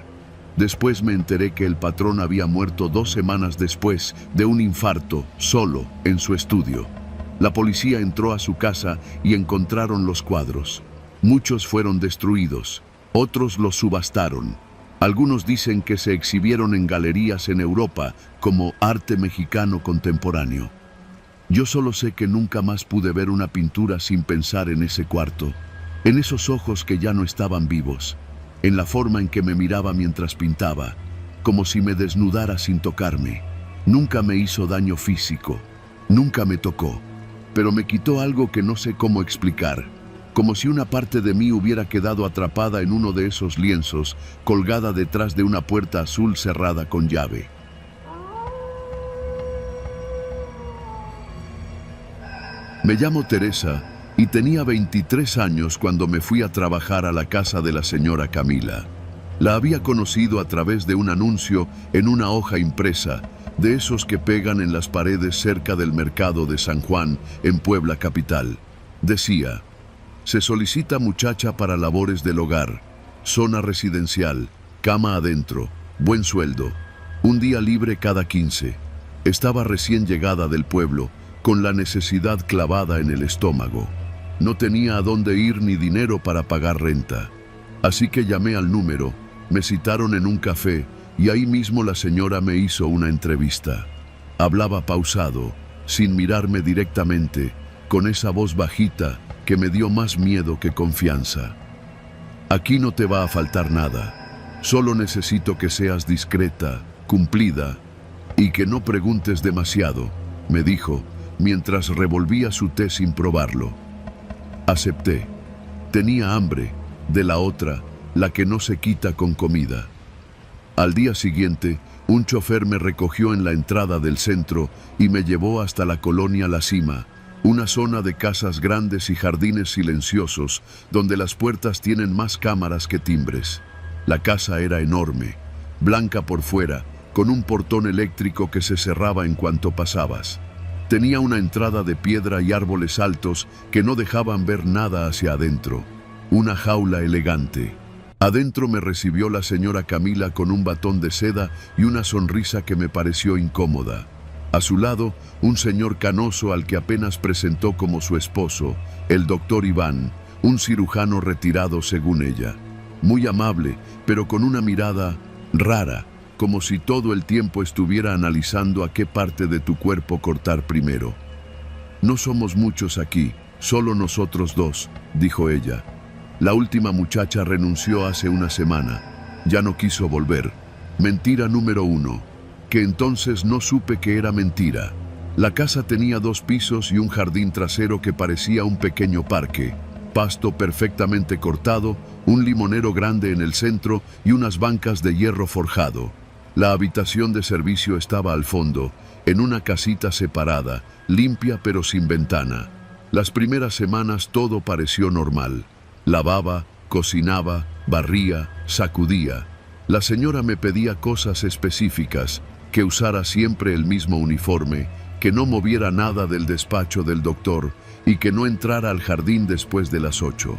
Después me enteré que el patrón había muerto 2 semanas después de un infarto, solo, en su estudio. La policía entró a su casa y encontraron los cuadros. Muchos fueron destruidos, otros los subastaron. Algunos dicen que se exhibieron en galerías en Europa como arte mexicano contemporáneo. Yo solo sé que nunca más pude ver una pintura sin pensar en ese cuarto, en esos ojos que ya no estaban vivos, en la forma en que me miraba mientras pintaba, como si me desnudara sin tocarme. Nunca me hizo daño físico, nunca me tocó, pero me quitó algo que no sé cómo explicar, como si una parte de mí hubiera quedado atrapada en uno de esos lienzos, colgada detrás de una puerta azul cerrada con llave. Me llamo Teresa y tenía 23 años cuando me fui a trabajar a la casa de la señora Camila. La había conocido a través de un anuncio en una hoja impresa, de esos que pegan en las paredes cerca del mercado de San Juan, en Puebla capital. Decía: se solicita muchacha para labores del hogar, zona residencial, cama adentro, buen sueldo, un día libre cada 15. Estaba recién llegada del pueblo, con la necesidad clavada en el estómago. No tenía a dónde ir ni dinero para pagar renta. Así que llamé al número, me citaron en un café y ahí mismo la señora me hizo una entrevista. Hablaba pausado, sin mirarme directamente, con esa voz bajita que me dio más miedo que confianza. Aquí no te va a faltar nada. Solo necesito que seas discreta, cumplida y que no preguntes demasiado, me dijo, mientras revolvía su té sin probarlo. Acepté. Tenía hambre, de la otra, la que no se quita con comida. Al día siguiente, un chofer me recogió en la entrada del centro y me llevó hasta la colonia La Cima, una zona de casas grandes y jardines silenciosos, donde las puertas tienen más cámaras que timbres. La casa era enorme, blanca por fuera, con un portón eléctrico que se cerraba en cuanto pasabas. Tenía una entrada de piedra y árboles altos que no dejaban ver nada hacia adentro. Una jaula elegante. Adentro me recibió la señora Camila con un batón de seda y una sonrisa que me pareció incómoda. A su lado, un señor canoso al que apenas presentó como su esposo, el doctor Iván, un cirujano retirado según ella. Muy amable, pero con una mirada rara, como si todo el tiempo estuviera analizando a qué parte de tu cuerpo cortar primero. No somos muchos aquí, solo nosotros 2, dijo ella. La última muchacha renunció hace una semana. Ya no quiso volver. Mentira número 1. Que entonces no supe que era mentira. La casa tenía 2 pisos y un jardín trasero que parecía un pequeño parque. Pasto perfectamente cortado, un limonero grande en el centro y unas bancas de hierro forjado. La habitación de servicio estaba al fondo, en una casita separada, limpia pero sin ventana. Las primeras semanas todo pareció normal. Lavaba, cocinaba, barría, sacudía. La señora me pedía cosas específicas, que usara siempre el mismo uniforme, que no moviera nada del despacho del doctor y que no entrara al jardín después de las 8.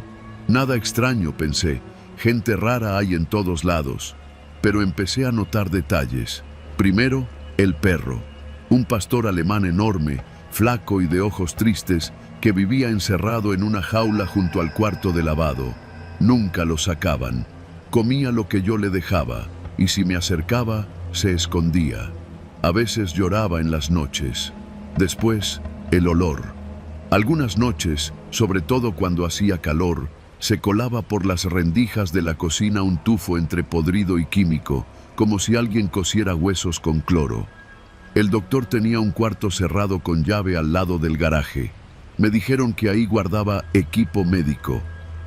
Nada extraño, pensé, gente rara hay en todos lados. Pero empecé a notar detalles. Primero, el perro, un pastor alemán enorme, flaco y de ojos tristes, que vivía encerrado en una jaula junto al cuarto de lavado. Nunca lo sacaban. Comía lo que yo le dejaba, y si me acercaba, se escondía. A veces lloraba en las noches. Después, el olor. Algunas noches, sobre todo cuando hacía calor, se colaba por las rendijas de la cocina un tufo entre podrido y químico, como si alguien cociera huesos con cloro. El doctor tenía un cuarto cerrado con llave al lado del garaje. Me dijeron que ahí guardaba equipo médico.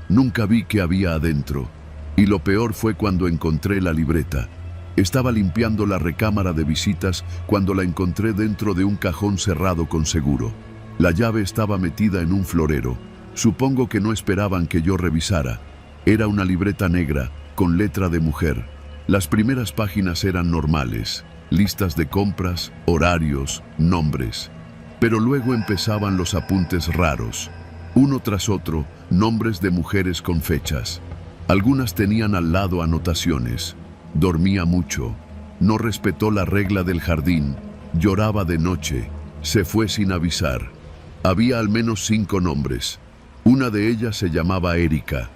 Nunca vi qué había adentro. Y lo peor fue cuando encontré la libreta. Estaba limpiando la recámara de visitas cuando la encontré dentro de un cajón cerrado con seguro. La llave estaba metida en un florero. Supongo que no esperaban que yo revisara. Era una libreta negra, con letra de mujer. Las primeras páginas eran normales. Listas de compras, horarios, nombres. Pero luego empezaban los apuntes raros. Uno tras otro, nombres de mujeres con fechas. Algunas tenían al lado anotaciones. Dormía mucho. No respetó la regla del jardín. Lloraba de noche. Se fue sin avisar. Había al menos 5 nombres. Una de ellas se llamaba Erika.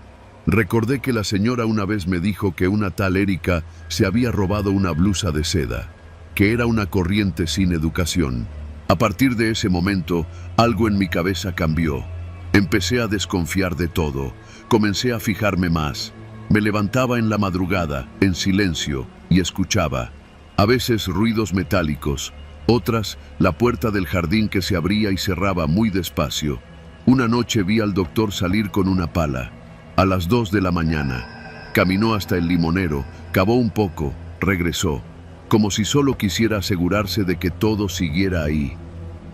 Recordé que la señora una vez me dijo que una tal Erika se había robado una blusa de seda, que era una corriente sin educación. A partir de ese momento, algo en mi cabeza cambió. Empecé a desconfiar de todo. Comencé a fijarme más. Me levantaba en la madrugada, en silencio, y escuchaba. A veces ruidos metálicos, otras la puerta del jardín que se abría y cerraba muy despacio. Una noche vi al doctor salir con una pala. A las 2 de la mañana. Caminó hasta el limonero, cavó un poco, regresó, como si solo quisiera asegurarse de que todo siguiera ahí.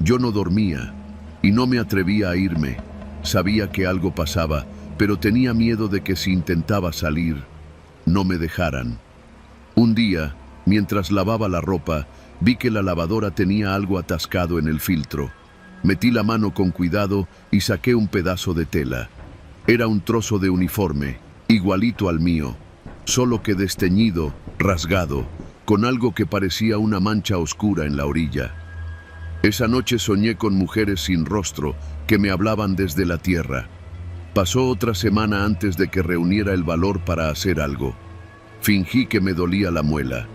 Yo no dormía y no me atrevía a irme. Sabía que algo pasaba, pero tenía miedo de que si intentaba salir, no me dejaran. Un día, mientras lavaba la ropa, vi que la lavadora tenía algo atascado en el filtro. Metí la mano con cuidado y saqué un pedazo de tela. Era un trozo de uniforme, igualito al mío, solo que desteñido, rasgado, con algo que parecía una mancha oscura en la orilla. Esa noche soñé con mujeres sin rostro que me hablaban desde la tierra. Pasó otra semana antes de que reuniera el valor para hacer algo. Fingí que me dolía la muela.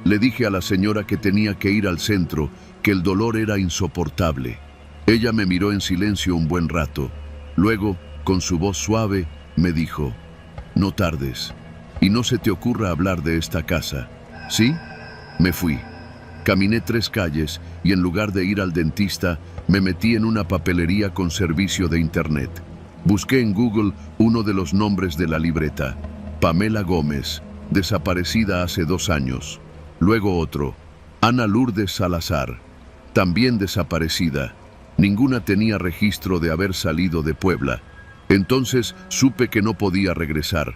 Le dije a la señora que tenía que ir al centro, que el dolor era insoportable. Ella me miró en silencio un buen rato. Luego, con su voz suave, me dijo: «No tardes, y no se te ocurra hablar de esta casa». ¿Sí? Me fui. Caminé 3 calles y en lugar de ir al dentista, me metí en una papelería con servicio de internet. Busqué en Google uno de los nombres de la libreta: Pamela Gómez, desaparecida hace 2 años. Luego otro: Ana Lourdes Salazar, también desaparecida. Ninguna tenía registro de haber salido de Puebla. Entonces supe que no podía regresar.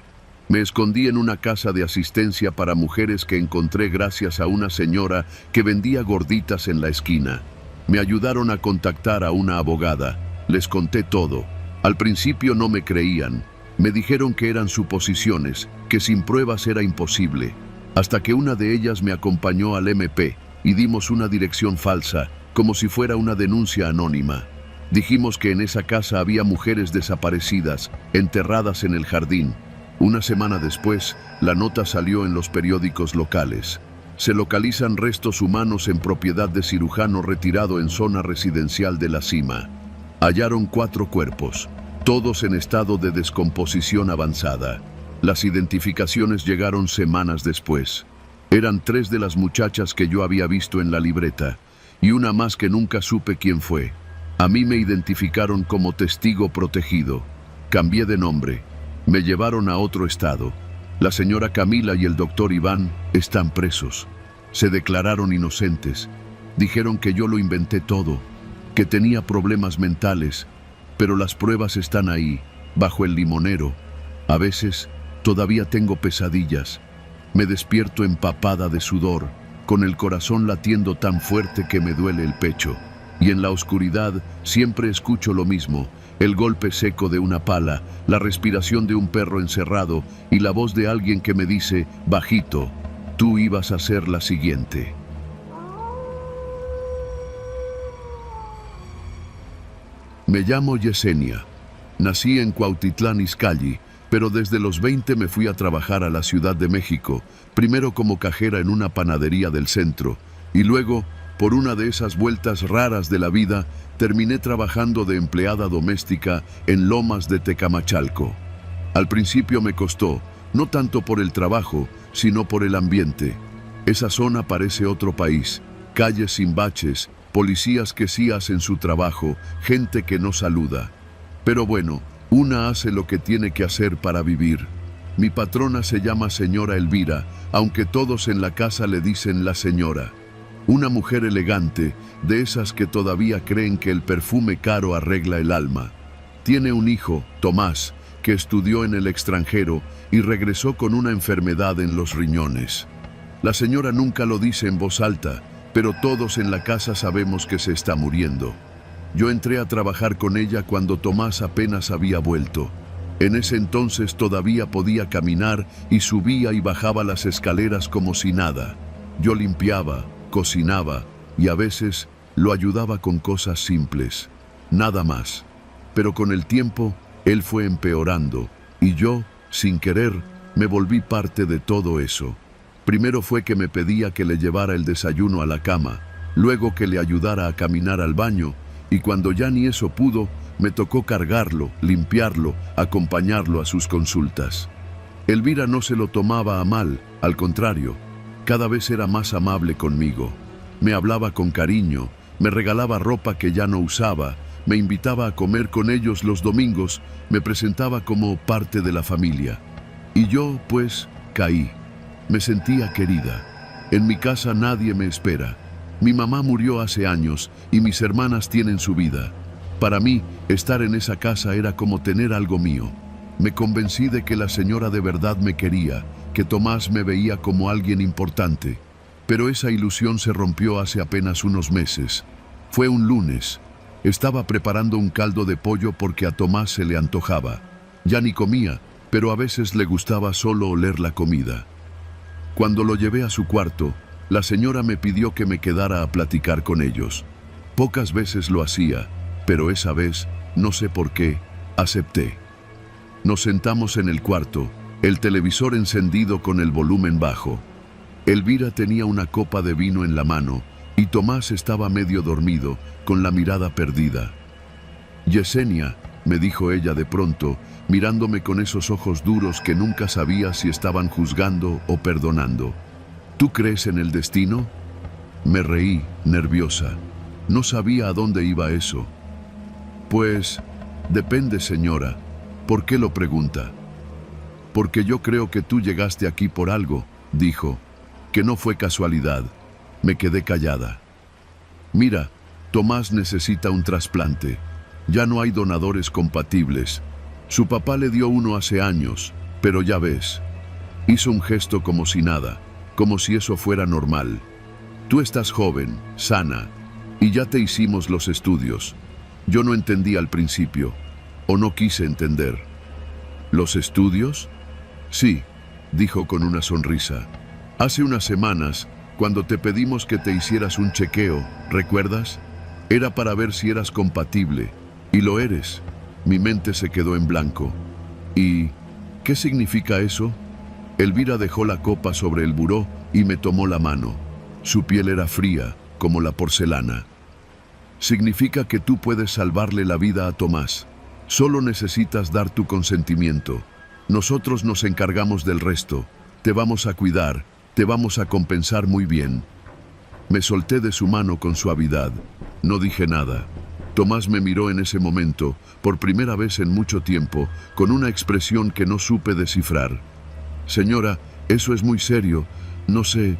Me escondí en una casa de asistencia para mujeres que encontré gracias a una señora que vendía gorditas en la esquina. Me ayudaron a contactar a una abogada. Les conté todo. Al principio no me creían. Me dijeron que eran suposiciones, que sin pruebas era imposible. Hasta que una de ellas me acompañó al MP y dimos una dirección falsa, como si fuera una denuncia anónima. Dijimos que en esa casa había mujeres desaparecidas, enterradas en el jardín. Una semana después, la nota salió en los periódicos locales. Se localizan restos humanos en propiedad de cirujano retirado en zona residencial de La Cima. Hallaron 4 cuerpos, todos en estado de descomposición avanzada. Las identificaciones llegaron semanas después. Eran 3 de las muchachas que yo había visto en la libreta, y una más que nunca supe quién fue. A mí me identificaron como testigo protegido. Cambié de nombre. Me llevaron a otro estado. La señora Camila y el doctor Iván están presos. Se declararon inocentes. Dijeron que yo lo inventé todo, que tenía problemas mentales, pero las pruebas están ahí, bajo el limonero. A veces todavía tengo pesadillas. Me despierto empapada de sudor, con el corazón latiendo tan fuerte que me duele el pecho. Y en la oscuridad siempre escucho lo mismo: el golpe seco de una pala, la respiración de un perro encerrado y la voz de alguien que me dice, bajito: tú ibas a ser la siguiente. Me llamo Yesenia. Nací en Cuautitlán Izcalli, pero desde los 20 me fui a trabajar a la Ciudad de México, primero como cajera en una panadería del centro, y luego, por una de esas vueltas raras de la vida, terminé trabajando de empleada doméstica en Lomas de Tecamachalco. Al principio me costó, no tanto por el trabajo, sino por el ambiente. Esa zona parece otro país. calles sin baches, policías que sí hacen su trabajo, gente que no saluda. Pero bueno, una hace lo que tiene que hacer para vivir. Mi patrona se llama señora Elvira, aunque todos en la casa le dicen la señora. Una mujer elegante, de esas que todavía creen que el perfume caro arregla el alma. Tiene un hijo, Tomás, que estudió en el extranjero y regresó con una enfermedad en los riñones. La señora nunca lo dice en voz alta, pero todos en la casa sabemos que se está muriendo. Yo entré a trabajar con ella cuando Tomás apenas había vuelto. En ese entonces todavía podía caminar y subía y bajaba las escaleras como si nada. Yo limpiaba, cocinaba y a veces lo ayudaba con cosas simples. Nada más. Pero con el tiempo, él fue empeorando y yo, sin querer, me volví parte de todo eso. Primero fue que me pedía que le llevara el desayuno a la cama, luego que le ayudara a caminar al baño y cuando ya ni eso pudo, me tocó cargarlo, limpiarlo, acompañarlo a sus consultas. Elvira no se lo tomaba a mal, al contrario, cada vez era más amable conmigo. Me hablaba con cariño, me regalaba ropa que ya no usaba, me invitaba a comer con ellos los domingos, me presentaba como parte de la familia. Y yo, pues, caí. Me sentía querida. En mi casa nadie me espera. Mi mamá murió hace años y mis hermanas tienen su vida. Para mí, estar en esa casa era como tener algo mío. Me convencí de que la señora de verdad me quería, que Tomás me veía como alguien importante. Pero esa ilusión se rompió hace apenas unos meses. Fue un lunes. Estaba preparando un caldo de pollo porque a Tomás se le antojaba. Ya ni comía, pero a veces le gustaba solo oler la comida. Cuando lo llevé a su cuarto, la señora me pidió que me quedara a platicar con ellos. Pocas veces lo hacía, pero esa vez, no sé por qué, acepté. Nos sentamos en el cuarto, el televisor encendido con el volumen bajo. Elvira tenía una copa de vino en la mano y Tomás estaba medio dormido, con la mirada perdida. Yesenia, me dijo ella de pronto, mirándome con esos ojos duros que nunca sabía si estaban juzgando o perdonando. ¿Tú crees en el destino? Me reí, nerviosa. No sabía a dónde iba eso. Pues, depende, señora. ¿Por qué lo pregunta? Porque yo creo que tú llegaste aquí por algo, dijo, que no fue casualidad. Me quedé callada. Mira, Tomás necesita un trasplante. Ya no hay donadores compatibles. Su papá le dio uno hace años, pero ya ves. Hizo un gesto como si nada, como si eso fuera normal. Tú estás joven, sana, y ya te hicimos los estudios. Yo no entendí al principio, o no quise entender. ¿Los estudios? Sí, dijo con una sonrisa. Hace unas semanas, cuando te pedimos que te hicieras un chequeo, ¿recuerdas? Era para ver si eras compatible, y lo eres. Mi mente se quedó en blanco. ¿Y qué significa eso? Elvira dejó la copa sobre el buró y me tomó la mano. Su piel era fría, como la porcelana. Significa que tú puedes salvarle la vida a Tomás. Solo necesitas dar tu consentimiento. Nosotros nos encargamos del resto. Te vamos a cuidar, te vamos a compensar muy bien. Me solté de su mano con suavidad. No dije nada. Tomás me miró en ese momento, por primera vez en mucho tiempo, con una expresión que no supe descifrar. Señora, eso es muy serio. No sé,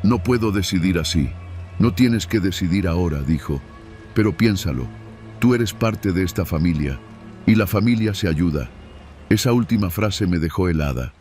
no puedo decidir así. No tienes que decidir ahora, dijo. Pero piénsalo, tú eres parte de esta familia, y la familia se ayuda. Esa última frase me dejó helada.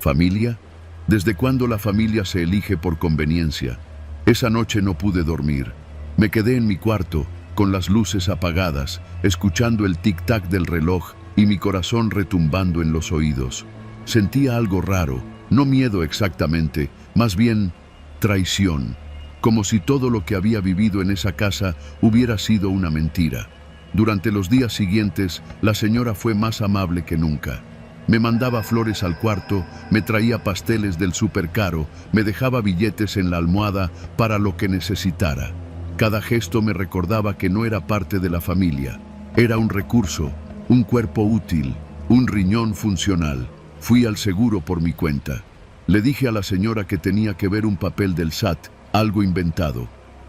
¿Familia? ¿Desde cuándo la familia se elige por conveniencia? Esa noche no pude dormir. Me quedé en mi cuarto, con las luces apagadas, escuchando el tic-tac del reloj y mi corazón retumbando en los oídos. Sentía algo raro, no miedo exactamente, más bien traición, como si todo lo que había vivido en esa casa hubiera sido una mentira. Durante los días siguientes, la señora fue más amable que nunca. Me mandaba flores al cuarto, me traía pasteles del súper caro, me dejaba billetes en la almohada para lo que necesitara. Cada gesto me recordaba que no era parte de la familia. Era un recurso, un cuerpo útil, un riñón funcional. Fui al seguro por mi cuenta. Le dije a la señora que tenía que ver un papel del SAT, algo inventado.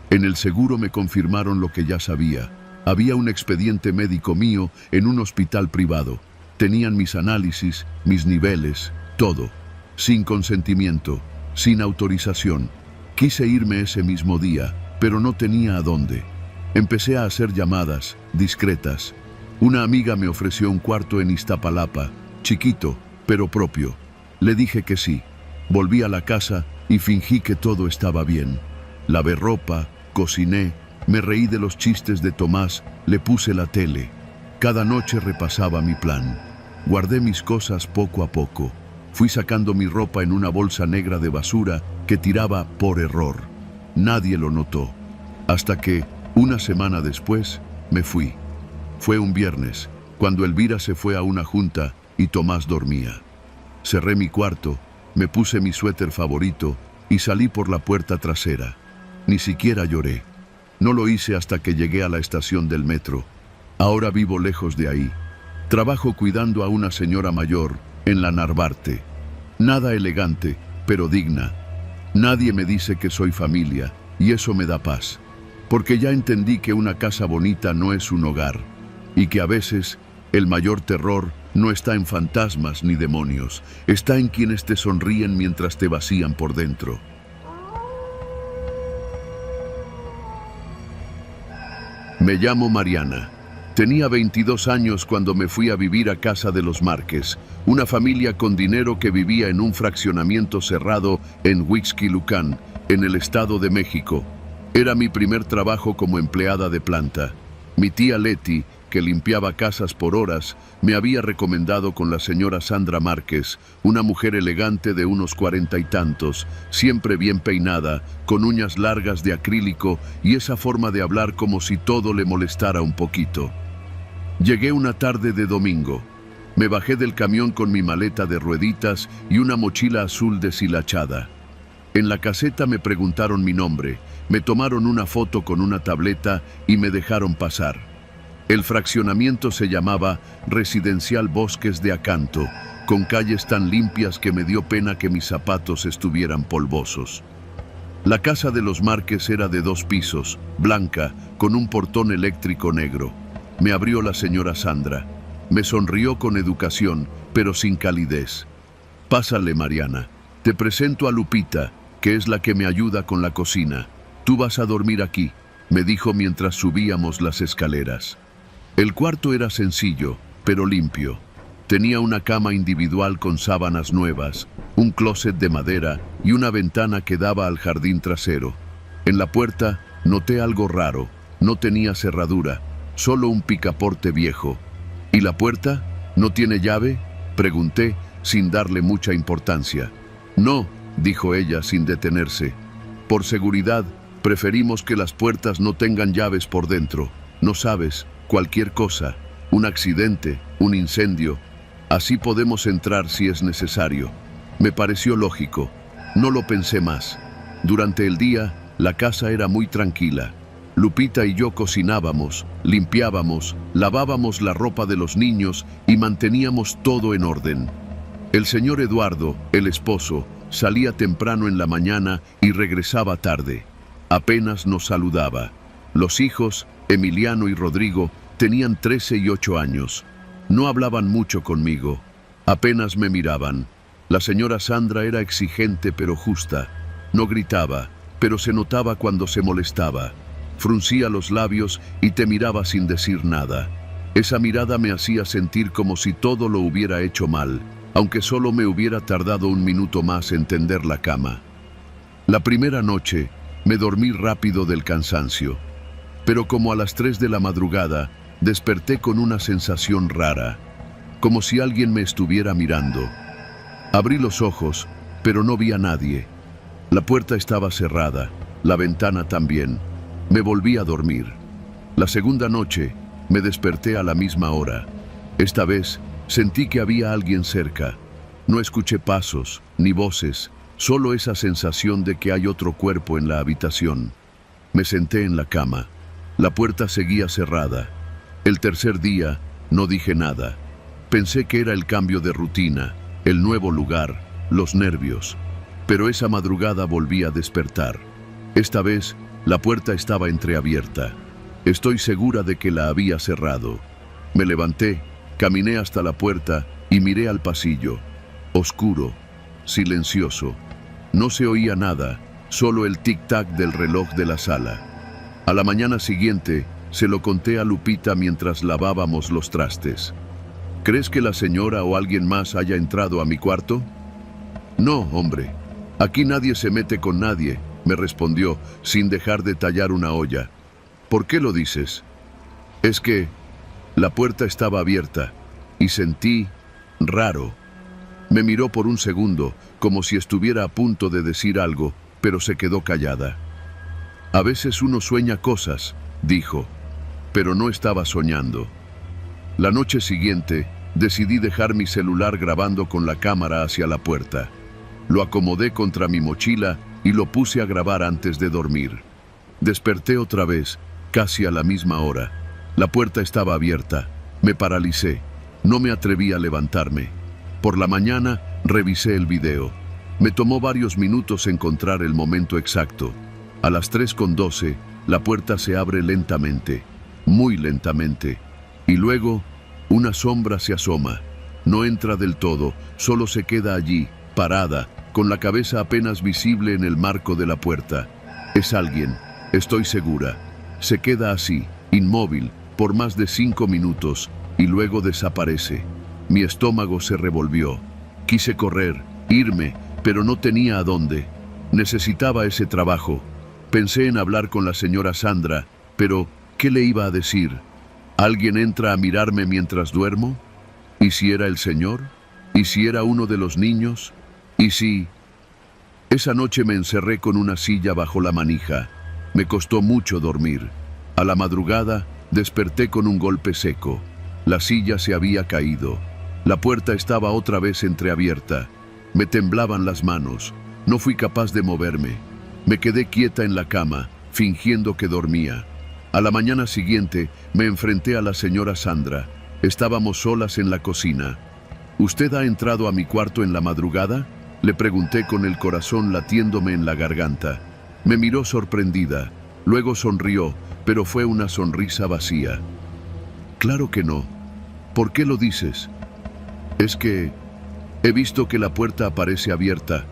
En el seguro me confirmaron lo que ya sabía. Había un expediente médico mío en un hospital privado. Tenían mis análisis, mis niveles, todo. Sin consentimiento, sin autorización. Quise irme ese mismo día, pero no tenía a dónde. Empecé a hacer llamadas, discretas. Una amiga me ofreció un cuarto en Iztapalapa, chiquito, pero propio. Le dije que sí. Volví a la casa y fingí que todo estaba bien. Lavé ropa, cociné, me reí de los chistes de Tomás, le puse la tele. Cada noche repasaba mi plan. Guardé mis cosas poco a poco. Fui sacando mi ropa en una bolsa negra de basura que tiraba por error. Nadie lo notó. Hasta que, una semana después, me fui. Fue un viernes, cuando Elvira se fue a una junta y Tomás dormía. Cerré mi cuarto, me puse mi suéter favorito y salí por la puerta trasera. Ni siquiera lloré. No lo hice hasta que llegué a la estación del metro. Ahora vivo lejos de ahí. Trabajo cuidando a una señora mayor en la Narvarte. Nada elegante, pero digna. Nadie me dice que soy familia, y eso me da paz. Porque ya entendí que una casa bonita no es un hogar, y que a veces el mayor terror no está en fantasmas ni demonios, está en quienes te sonríen mientras te vacían por dentro. Me llamo Mariana. Tenía 22 años cuando me fui a vivir a casa de los Márquez, una familia con dinero que vivía en un fraccionamiento cerrado en Huixquilucan, en el Estado de México. Era mi primer trabajo como empleada de planta. Mi tía Leti, que limpiaba casas por horas, me había recomendado con la señora Sandra Márquez, una mujer elegante de unos 40 y tantos, siempre bien peinada, con uñas largas de acrílico y esa forma de hablar como si todo le molestara un poquito. Llegué una tarde de domingo. Me bajé del camión con mi maleta de rueditas y una mochila azul deshilachada. En la caseta me preguntaron mi nombre, me tomaron una foto con una tableta y me dejaron pasar. El fraccionamiento se llamaba Residencial Bosques de Acanto, con calles tan limpias que me dio pena que mis zapatos estuvieran polvosos. La casa de los Márquez era de 2 pisos, blanca, con un portón eléctrico negro. Me abrió la señora Sandra. Me sonrió con educación, pero sin calidez. Pásale, Mariana. Te presento a Lupita, que es la que me ayuda con la cocina. Tú vas a dormir aquí, me dijo mientras subíamos las escaleras. El cuarto era sencillo, pero limpio. Tenía una cama individual con sábanas nuevas, un closet de madera y una ventana que daba al jardín trasero. En la puerta noté algo raro. No tenía cerradura, solo un picaporte viejo. ¿Y la puerta? ¿No tiene llave?, pregunté, sin darle mucha importancia. No, dijo ella sin detenerse. Por seguridad, preferimos que las puertas no tengan llaves por dentro. No sabes, cualquier cosa, un accidente, un incendio. Así podemos entrar si es necesario. Me pareció lógico. No lo pensé más. Durante el día, la casa era muy tranquila. Lupita y yo cocinábamos, limpiábamos, lavábamos la ropa de los niños y manteníamos todo en orden. El señor Eduardo, el esposo, salía temprano en la mañana y regresaba tarde. Apenas nos saludaba. Los hijos, Emiliano y Rodrigo, tenían 13 y 8 años. No hablaban mucho conmigo. Apenas me miraban. La señora Sandra era exigente pero justa. No gritaba, pero se notaba cuando se molestaba. Fruncía los labios y te miraba sin decir nada. Esa mirada me hacía sentir como si todo lo hubiera hecho mal, aunque solo me hubiera tardado un minuto más en tender la cama. La primera noche me dormí rápido del cansancio, pero como a las 3 de la madrugada desperté con una sensación rara, como si alguien me estuviera mirando. Abrí los ojos, pero no vi a nadie. La puerta estaba cerrada, la ventana también. Me volví a dormir. La segunda noche me desperté a la misma hora. Esta vez sentí que había alguien cerca. No escuché pasos, ni voces, solo esa sensación de que hay otro cuerpo en la habitación. Me senté en la cama. La puerta seguía cerrada. El tercer día no dije nada. Pensé que era el cambio de rutina, el nuevo lugar, los nervios. Pero esa madrugada volví a despertar. Esta vez La puerta estaba entreabierta. Estoy segura de que la había cerrado. Me levanté, caminé hasta la puerta y miré al pasillo. Oscuro, silencioso. No se oía nada, solo el tic-tac del reloj de la sala. A la mañana siguiente, se lo conté a Lupita mientras lavábamos los trastes. ¿Crees que la señora o alguien más haya entrado a mi cuarto? No, hombre. Aquí nadie se mete con nadie, me respondió, sin dejar de tallar una olla. ¿Por qué lo dices? Es que la puerta estaba abierta y sentí raro. Me miró por un segundo, como si estuviera a punto de decir algo, pero se quedó callada. A veces uno sueña cosas, dijo, pero no estaba soñando. La noche siguiente, decidí dejar mi celular grabando con la cámara hacia la puerta. Lo acomodé contra mi mochila y lo puse a grabar antes de dormir. Desperté otra vez, casi a la misma hora. La puerta estaba abierta. Me paralicé. No me atreví a levantarme. Por la mañana, revisé el video. Me tomó varios minutos encontrar el momento exacto. A las 3:12, la puerta se abre lentamente, muy lentamente. Y luego, una sombra se asoma. No entra del todo, solo se queda allí, parada, con la cabeza apenas visible en el marco de la puerta. Es alguien, estoy segura. Se queda así, inmóvil, por más de 5 minutos, y luego desaparece. Mi estómago se revolvió. Quise correr, irme, pero no tenía a dónde. Necesitaba ese trabajo. Pensé en hablar con la señora Sandra, pero ¿qué le iba a decir? ¿Alguien entra a mirarme mientras duermo? ¿Y si era el señor? ¿Y si era uno de los niños? ¿Y si...? Esa noche me encerré con una silla bajo la manija. Me costó mucho dormir. A la madrugada, desperté con un golpe seco. La silla se había caído. La puerta estaba otra vez entreabierta. Me temblaban las manos. No fui capaz de moverme. Me quedé quieta en la cama, fingiendo que dormía. A la mañana siguiente, me enfrenté a la señora Sandra. Estábamos solas en la cocina. ¿Usted ha entrado a mi cuarto en la madrugada?, le pregunté con el corazón latiéndome en la garganta. Me miró sorprendida. Luego sonrió, pero fue una sonrisa vacía. Claro que no. ¿Por qué lo dices? Es que he visto que la puerta aparece abierta.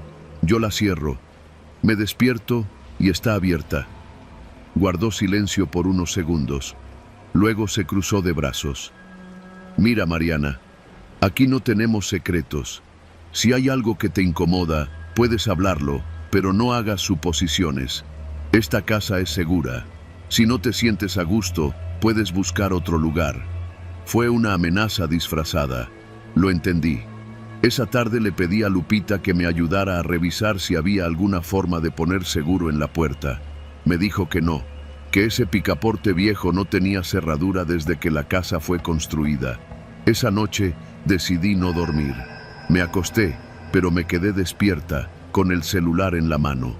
Yo la cierro. Me despierto y está abierta. Guardó silencio por unos segundos. Luego se cruzó de brazos. Mira, Mariana, aquí no tenemos secretos. Si hay algo que te incomoda, puedes hablarlo, pero no hagas suposiciones. Esta casa es segura. Si no te sientes a gusto, puedes buscar otro lugar. Fue una amenaza disfrazada. Lo entendí. Esa tarde le pedí a Lupita que me ayudara a revisar si había alguna forma de poner seguro en la puerta. Me dijo que no, que ese picaporte viejo no tenía cerradura desde que la casa fue construida. Esa noche decidí no dormir. Me acosté, pero me quedé despierta, con el celular en la mano.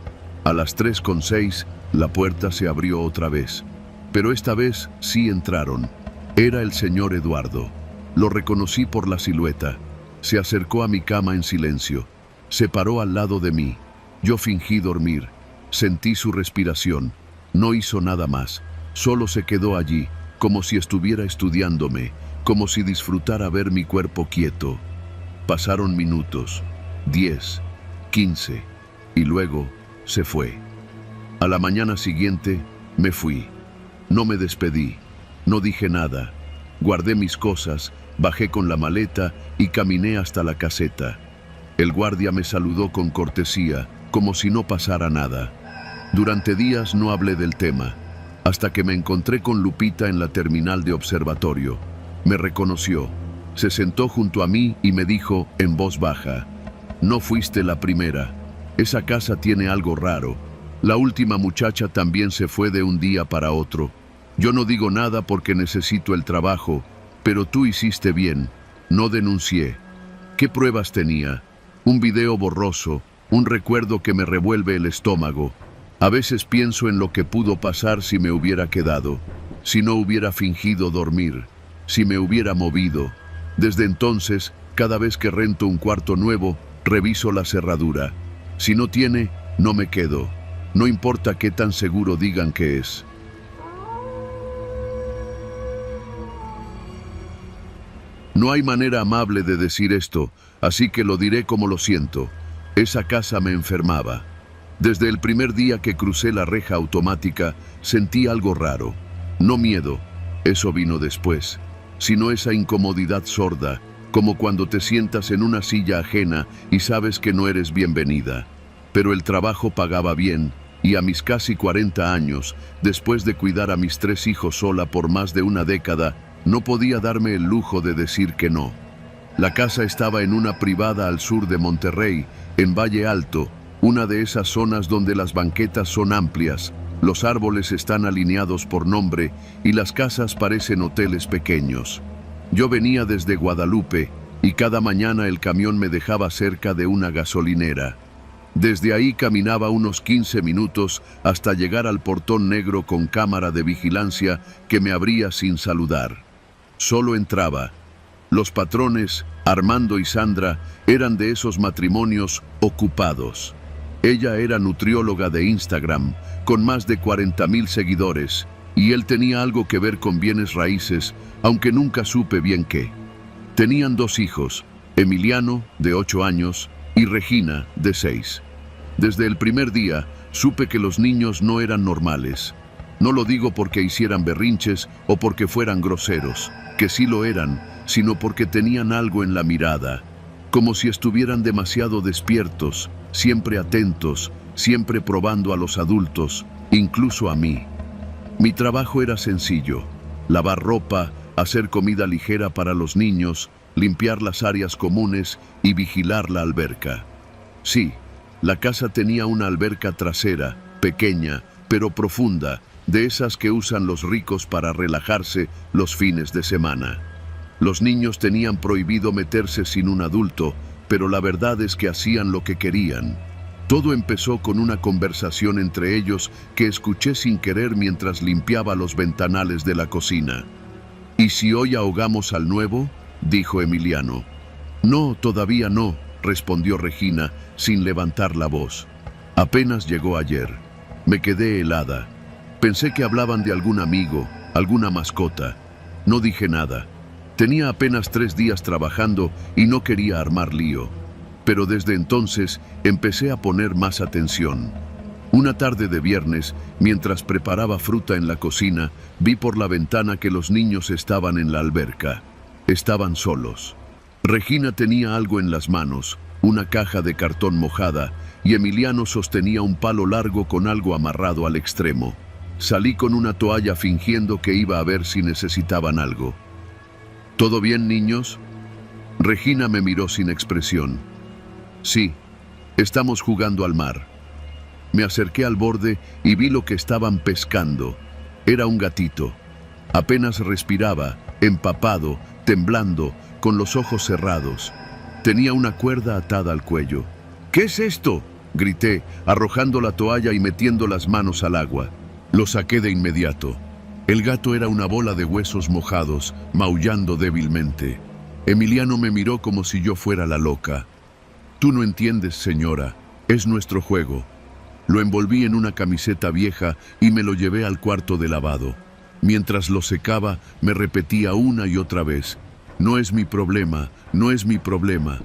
A las 3:06, la puerta se abrió otra vez. Pero esta vez sí entraron. Era el señor Eduardo. Lo reconocí por la silueta. Se acercó a mi cama en silencio. Se paró al lado de mí. Yo fingí dormir. Sentí su respiración. No hizo nada más. Solo se quedó allí, como si estuviera estudiándome, como si disfrutara ver mi cuerpo quieto. Pasaron minutos, 10, 15, y luego se fue. A la mañana siguiente me fui. No me despedí, no dije nada. Guardé mis cosas, bajé con la maleta y caminé hasta la caseta. El guardia me saludó con cortesía, como si no pasara nada. Durante días no hablé del tema, hasta que me encontré con Lupita en la terminal de observatorio. Me reconoció. Se sentó junto a mí y me dijo en voz baja: no fuiste la primera. Esa casa tiene algo raro. La última muchacha también se fue de un día para otro. Yo no digo nada porque necesito el trabajo, pero tú hiciste bien. No denuncié. ¿Qué pruebas tenía? Un video borroso, un recuerdo que me revuelve el estómago. A veces pienso en lo que pudo pasar si me hubiera quedado, si no hubiera fingido dormir, si me hubiera movido. Desde entonces, cada vez que rento un cuarto nuevo, reviso la cerradura. Si no tiene, no me quedo. no importa qué tan seguro digan que es. No hay manera amable de decir esto, así que lo diré como lo siento. Esa casa me enfermaba. Desde el primer día que crucé la reja automática, sentí algo raro. No miedo, eso vino después, sino esa incomodidad sorda, como cuando te sientas en una silla ajena y sabes que no eres bienvenida. Pero el trabajo pagaba bien, y a mis casi 40 años, después de cuidar a mis 3 hijos sola por más de una década, no podía darme el lujo de decir que no. La casa estaba en una privada al sur de Monterrey, en Valle Alto, una de esas zonas donde las banquetas son amplias, los árboles están alineados por nombre y las casas parecen hoteles pequeños. Yo venía desde Guadalupe y cada mañana el camión me dejaba cerca de una gasolinera. Desde ahí caminaba unos 15 minutos hasta llegar al portón negro con cámara de vigilancia que me abría sin saludar. Solo entraba. Los patrones, Armando y Sandra, eran de esos matrimonios ocupados. Ella era nutrióloga de Instagram, con más de 40,000 seguidores, y él tenía algo que ver con bienes raíces, aunque nunca supe bien qué. Tenían 2 hijos, Emiliano, de 8 años, y Regina, de 6. Desde el primer día, supe que los niños no eran normales. No lo digo porque hicieran berrinches o porque fueran groseros, que sí lo eran, sino porque tenían algo en la mirada, como si estuvieran demasiado despiertos, siempre atentos, siempre probando a los adultos, incluso a mí. Mi trabajo era sencillo: lavar ropa, hacer comida ligera para los niños, limpiar las áreas comunes y vigilar la alberca. Sí, la casa tenía una alberca trasera, pequeña, pero profunda, de esas que usan los ricos para relajarse los fines de semana. Los niños tenían prohibido meterse sin un adulto, pero la verdad es que hacían lo que querían. Todo empezó con una conversación entre ellos que escuché sin querer mientras limpiaba los ventanales de la cocina. ¿Y si hoy ahogamos al nuevo?, dijo Emiliano. No, todavía no, respondió Regina, sin levantar la voz. Apenas llegó ayer. Me quedé helada. Pensé que hablaban de algún amigo, alguna mascota. No dije nada. Tenía apenas 3 días trabajando y no quería armar lío. Pero desde entonces empecé a poner más atención. Una tarde de viernes, mientras preparaba fruta en la cocina, vi por la ventana que los niños estaban en la alberca. Estaban solos. Regina tenía algo en las manos, una caja de cartón mojada, y Emiliano sostenía un palo largo con algo amarrado al extremo. Salí con una toalla fingiendo que iba a ver si necesitaban algo. ¿Todo bien, niños? Regina me miró sin expresión. Sí, estamos jugando al mar. Me acerqué al borde y vi lo que estaban pescando. Era un gatito. Apenas respiraba, empapado, temblando, con los ojos cerrados. Tenía una cuerda atada al cuello. ¿Qué es esto?, grité, arrojando la toalla y metiendo las manos al agua. Lo saqué de inmediato. El gato era una bola de huesos mojados, maullando débilmente. Emiliano me miró como si yo fuera la loca. Tú no entiendes, señora, es nuestro juego. Lo envolví en una camiseta vieja y me lo llevé al cuarto de lavado. Mientras lo secaba, me repetía una y otra vez: no es mi problema, no es mi problema.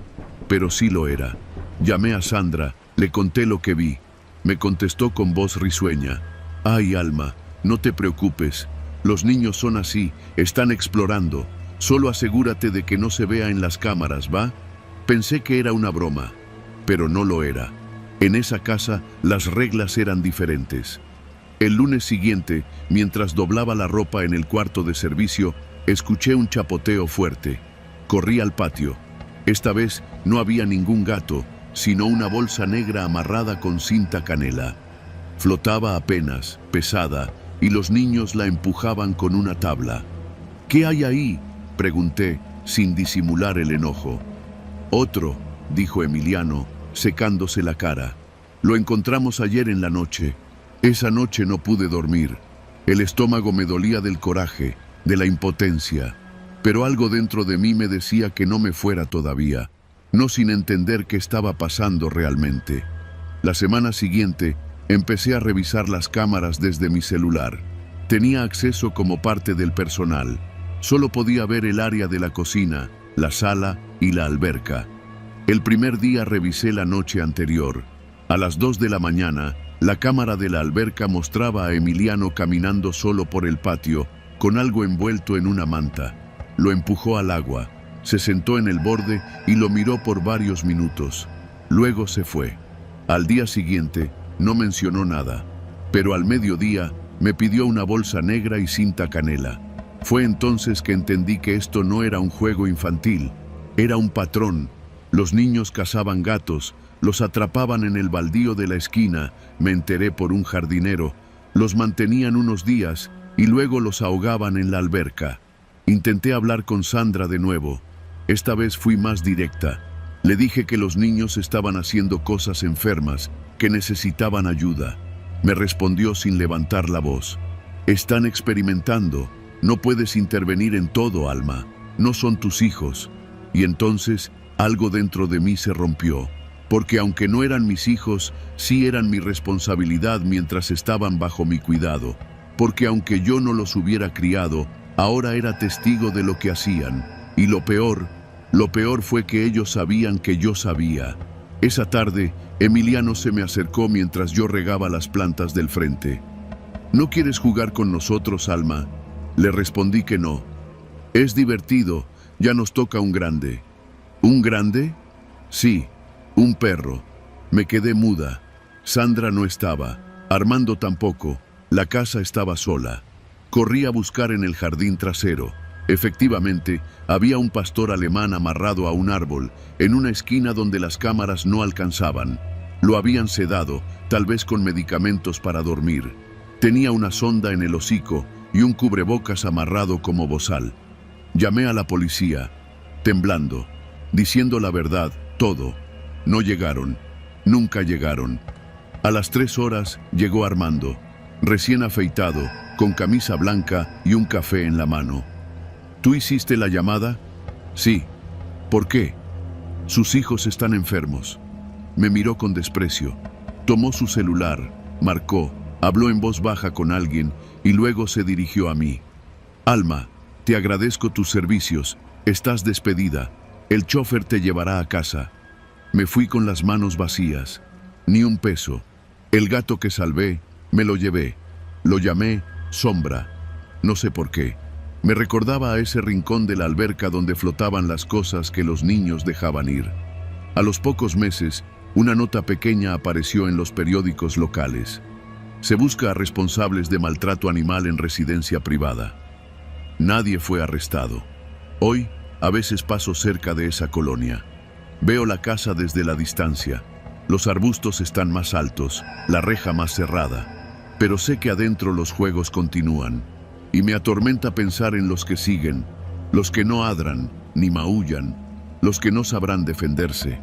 Pero sí lo era. Llamé a Sandra, le conté lo que vi. Me contestó con voz risueña: ay, Alma, no te preocupes. Los niños son así, están explorando. Solo asegúrate de que no se vea en las cámaras, ¿va? Pensé que era una broma, pero no lo era. En esa casa, las reglas eran diferentes. El lunes siguiente, mientras doblaba la ropa en el cuarto de servicio, escuché un chapoteo fuerte. Corrí al patio. Esta vez no había ningún gato, sino una bolsa negra amarrada con cinta canela. Flotaba apenas, pesada, y los niños la empujaban con una tabla. ¿Qué hay ahí?, pregunté, sin disimular el enojo. Otro, dijo Emiliano, secándose la cara. Lo encontramos ayer en la noche. Esa noche no pude dormir. El estómago me dolía del coraje, de la impotencia. Pero algo dentro de mí me decía que no me fuera todavía, no sin entender qué estaba pasando realmente. La semana siguiente, Empecé a revisar las cámaras desde mi celular. Tenía acceso como parte del personal. Solo podía ver el área de la cocina, la sala y la alberca. El primer día revisé la noche anterior. A las 2 de la mañana, la cámara de la alberca mostraba a Emiliano caminando solo por el patio, con algo envuelto en una manta. Lo empujó al agua, se sentó en el borde y lo miró por varios minutos. Luego se fue. Al día siguiente, no mencionó nada, pero al mediodía me pidió una bolsa negra y cinta canela. Fue entonces que entendí que esto no era un juego infantil, era un patrón. Los niños cazaban gatos, los atrapaban en el baldío de la esquina, me enteré por un jardinero, los mantenían unos días y luego los ahogaban en la alberca. Intenté hablar con Sandra de nuevo. Esta vez fui más directa. Le dije que los niños estaban haciendo cosas enfermas, que necesitaban ayuda. Me respondió sin levantar la voz. Están experimentando. No puedes intervenir en todo, Alma. No son tus hijos. Y entonces algo dentro de mí se rompió. Porque aunque no eran mis hijos, sí eran mi responsabilidad mientras estaban bajo mi cuidado. Porque aunque yo no los hubiera criado, ahora era testigo de lo que hacían. Y lo peor fue que ellos sabían que yo sabía. Esa tarde, Emiliano se me acercó mientras yo regaba las plantas del frente. ¿No quieres jugar con nosotros, Alma? Le respondí que no. Es divertido, ya nos toca un grande. ¿Un grande? Sí, un perro. Me quedé muda. Sandra no estaba, Armando tampoco, la casa estaba sola. Corrí a buscar en el jardín trasero. Efectivamente, había un pastor alemán amarrado a un árbol, en una esquina donde las cámaras no alcanzaban. Lo habían sedado, tal vez con medicamentos para dormir. Tenía una sonda en el hocico y un cubrebocas amarrado como bozal. Llamé a la policía, temblando, diciendo la verdad, todo. No llegaron, nunca llegaron. A las 3 horas llegó Armando, recién afeitado, con camisa blanca y un café en la mano. ¿Tú hiciste la llamada? Sí. ¿Por qué? Sus hijos están enfermos. Me miró con desprecio. Tomó su celular, marcó, habló en voz baja con alguien y luego se dirigió a mí. Alma, te agradezco tus servicios. Estás despedida. El chofer te llevará a casa. Me fui con las manos vacías. Ni un peso. El gato que salvé, me lo llevé. Lo llamé Sombra. No sé por qué. Me recordaba a ese rincón de la alberca donde flotaban las cosas que los niños dejaban ir. A los pocos meses, una nota pequeña apareció en los periódicos locales. Se busca a responsables de maltrato animal en residencia privada. Nadie fue arrestado. Hoy, a veces paso cerca de esa colonia. Veo la casa desde la distancia. Los arbustos están más altos, la reja más cerrada. Pero sé que adentro los juegos continúan. Y me atormenta pensar en los que siguen, los que no ladran ni maullan, los que no sabrán defenderse.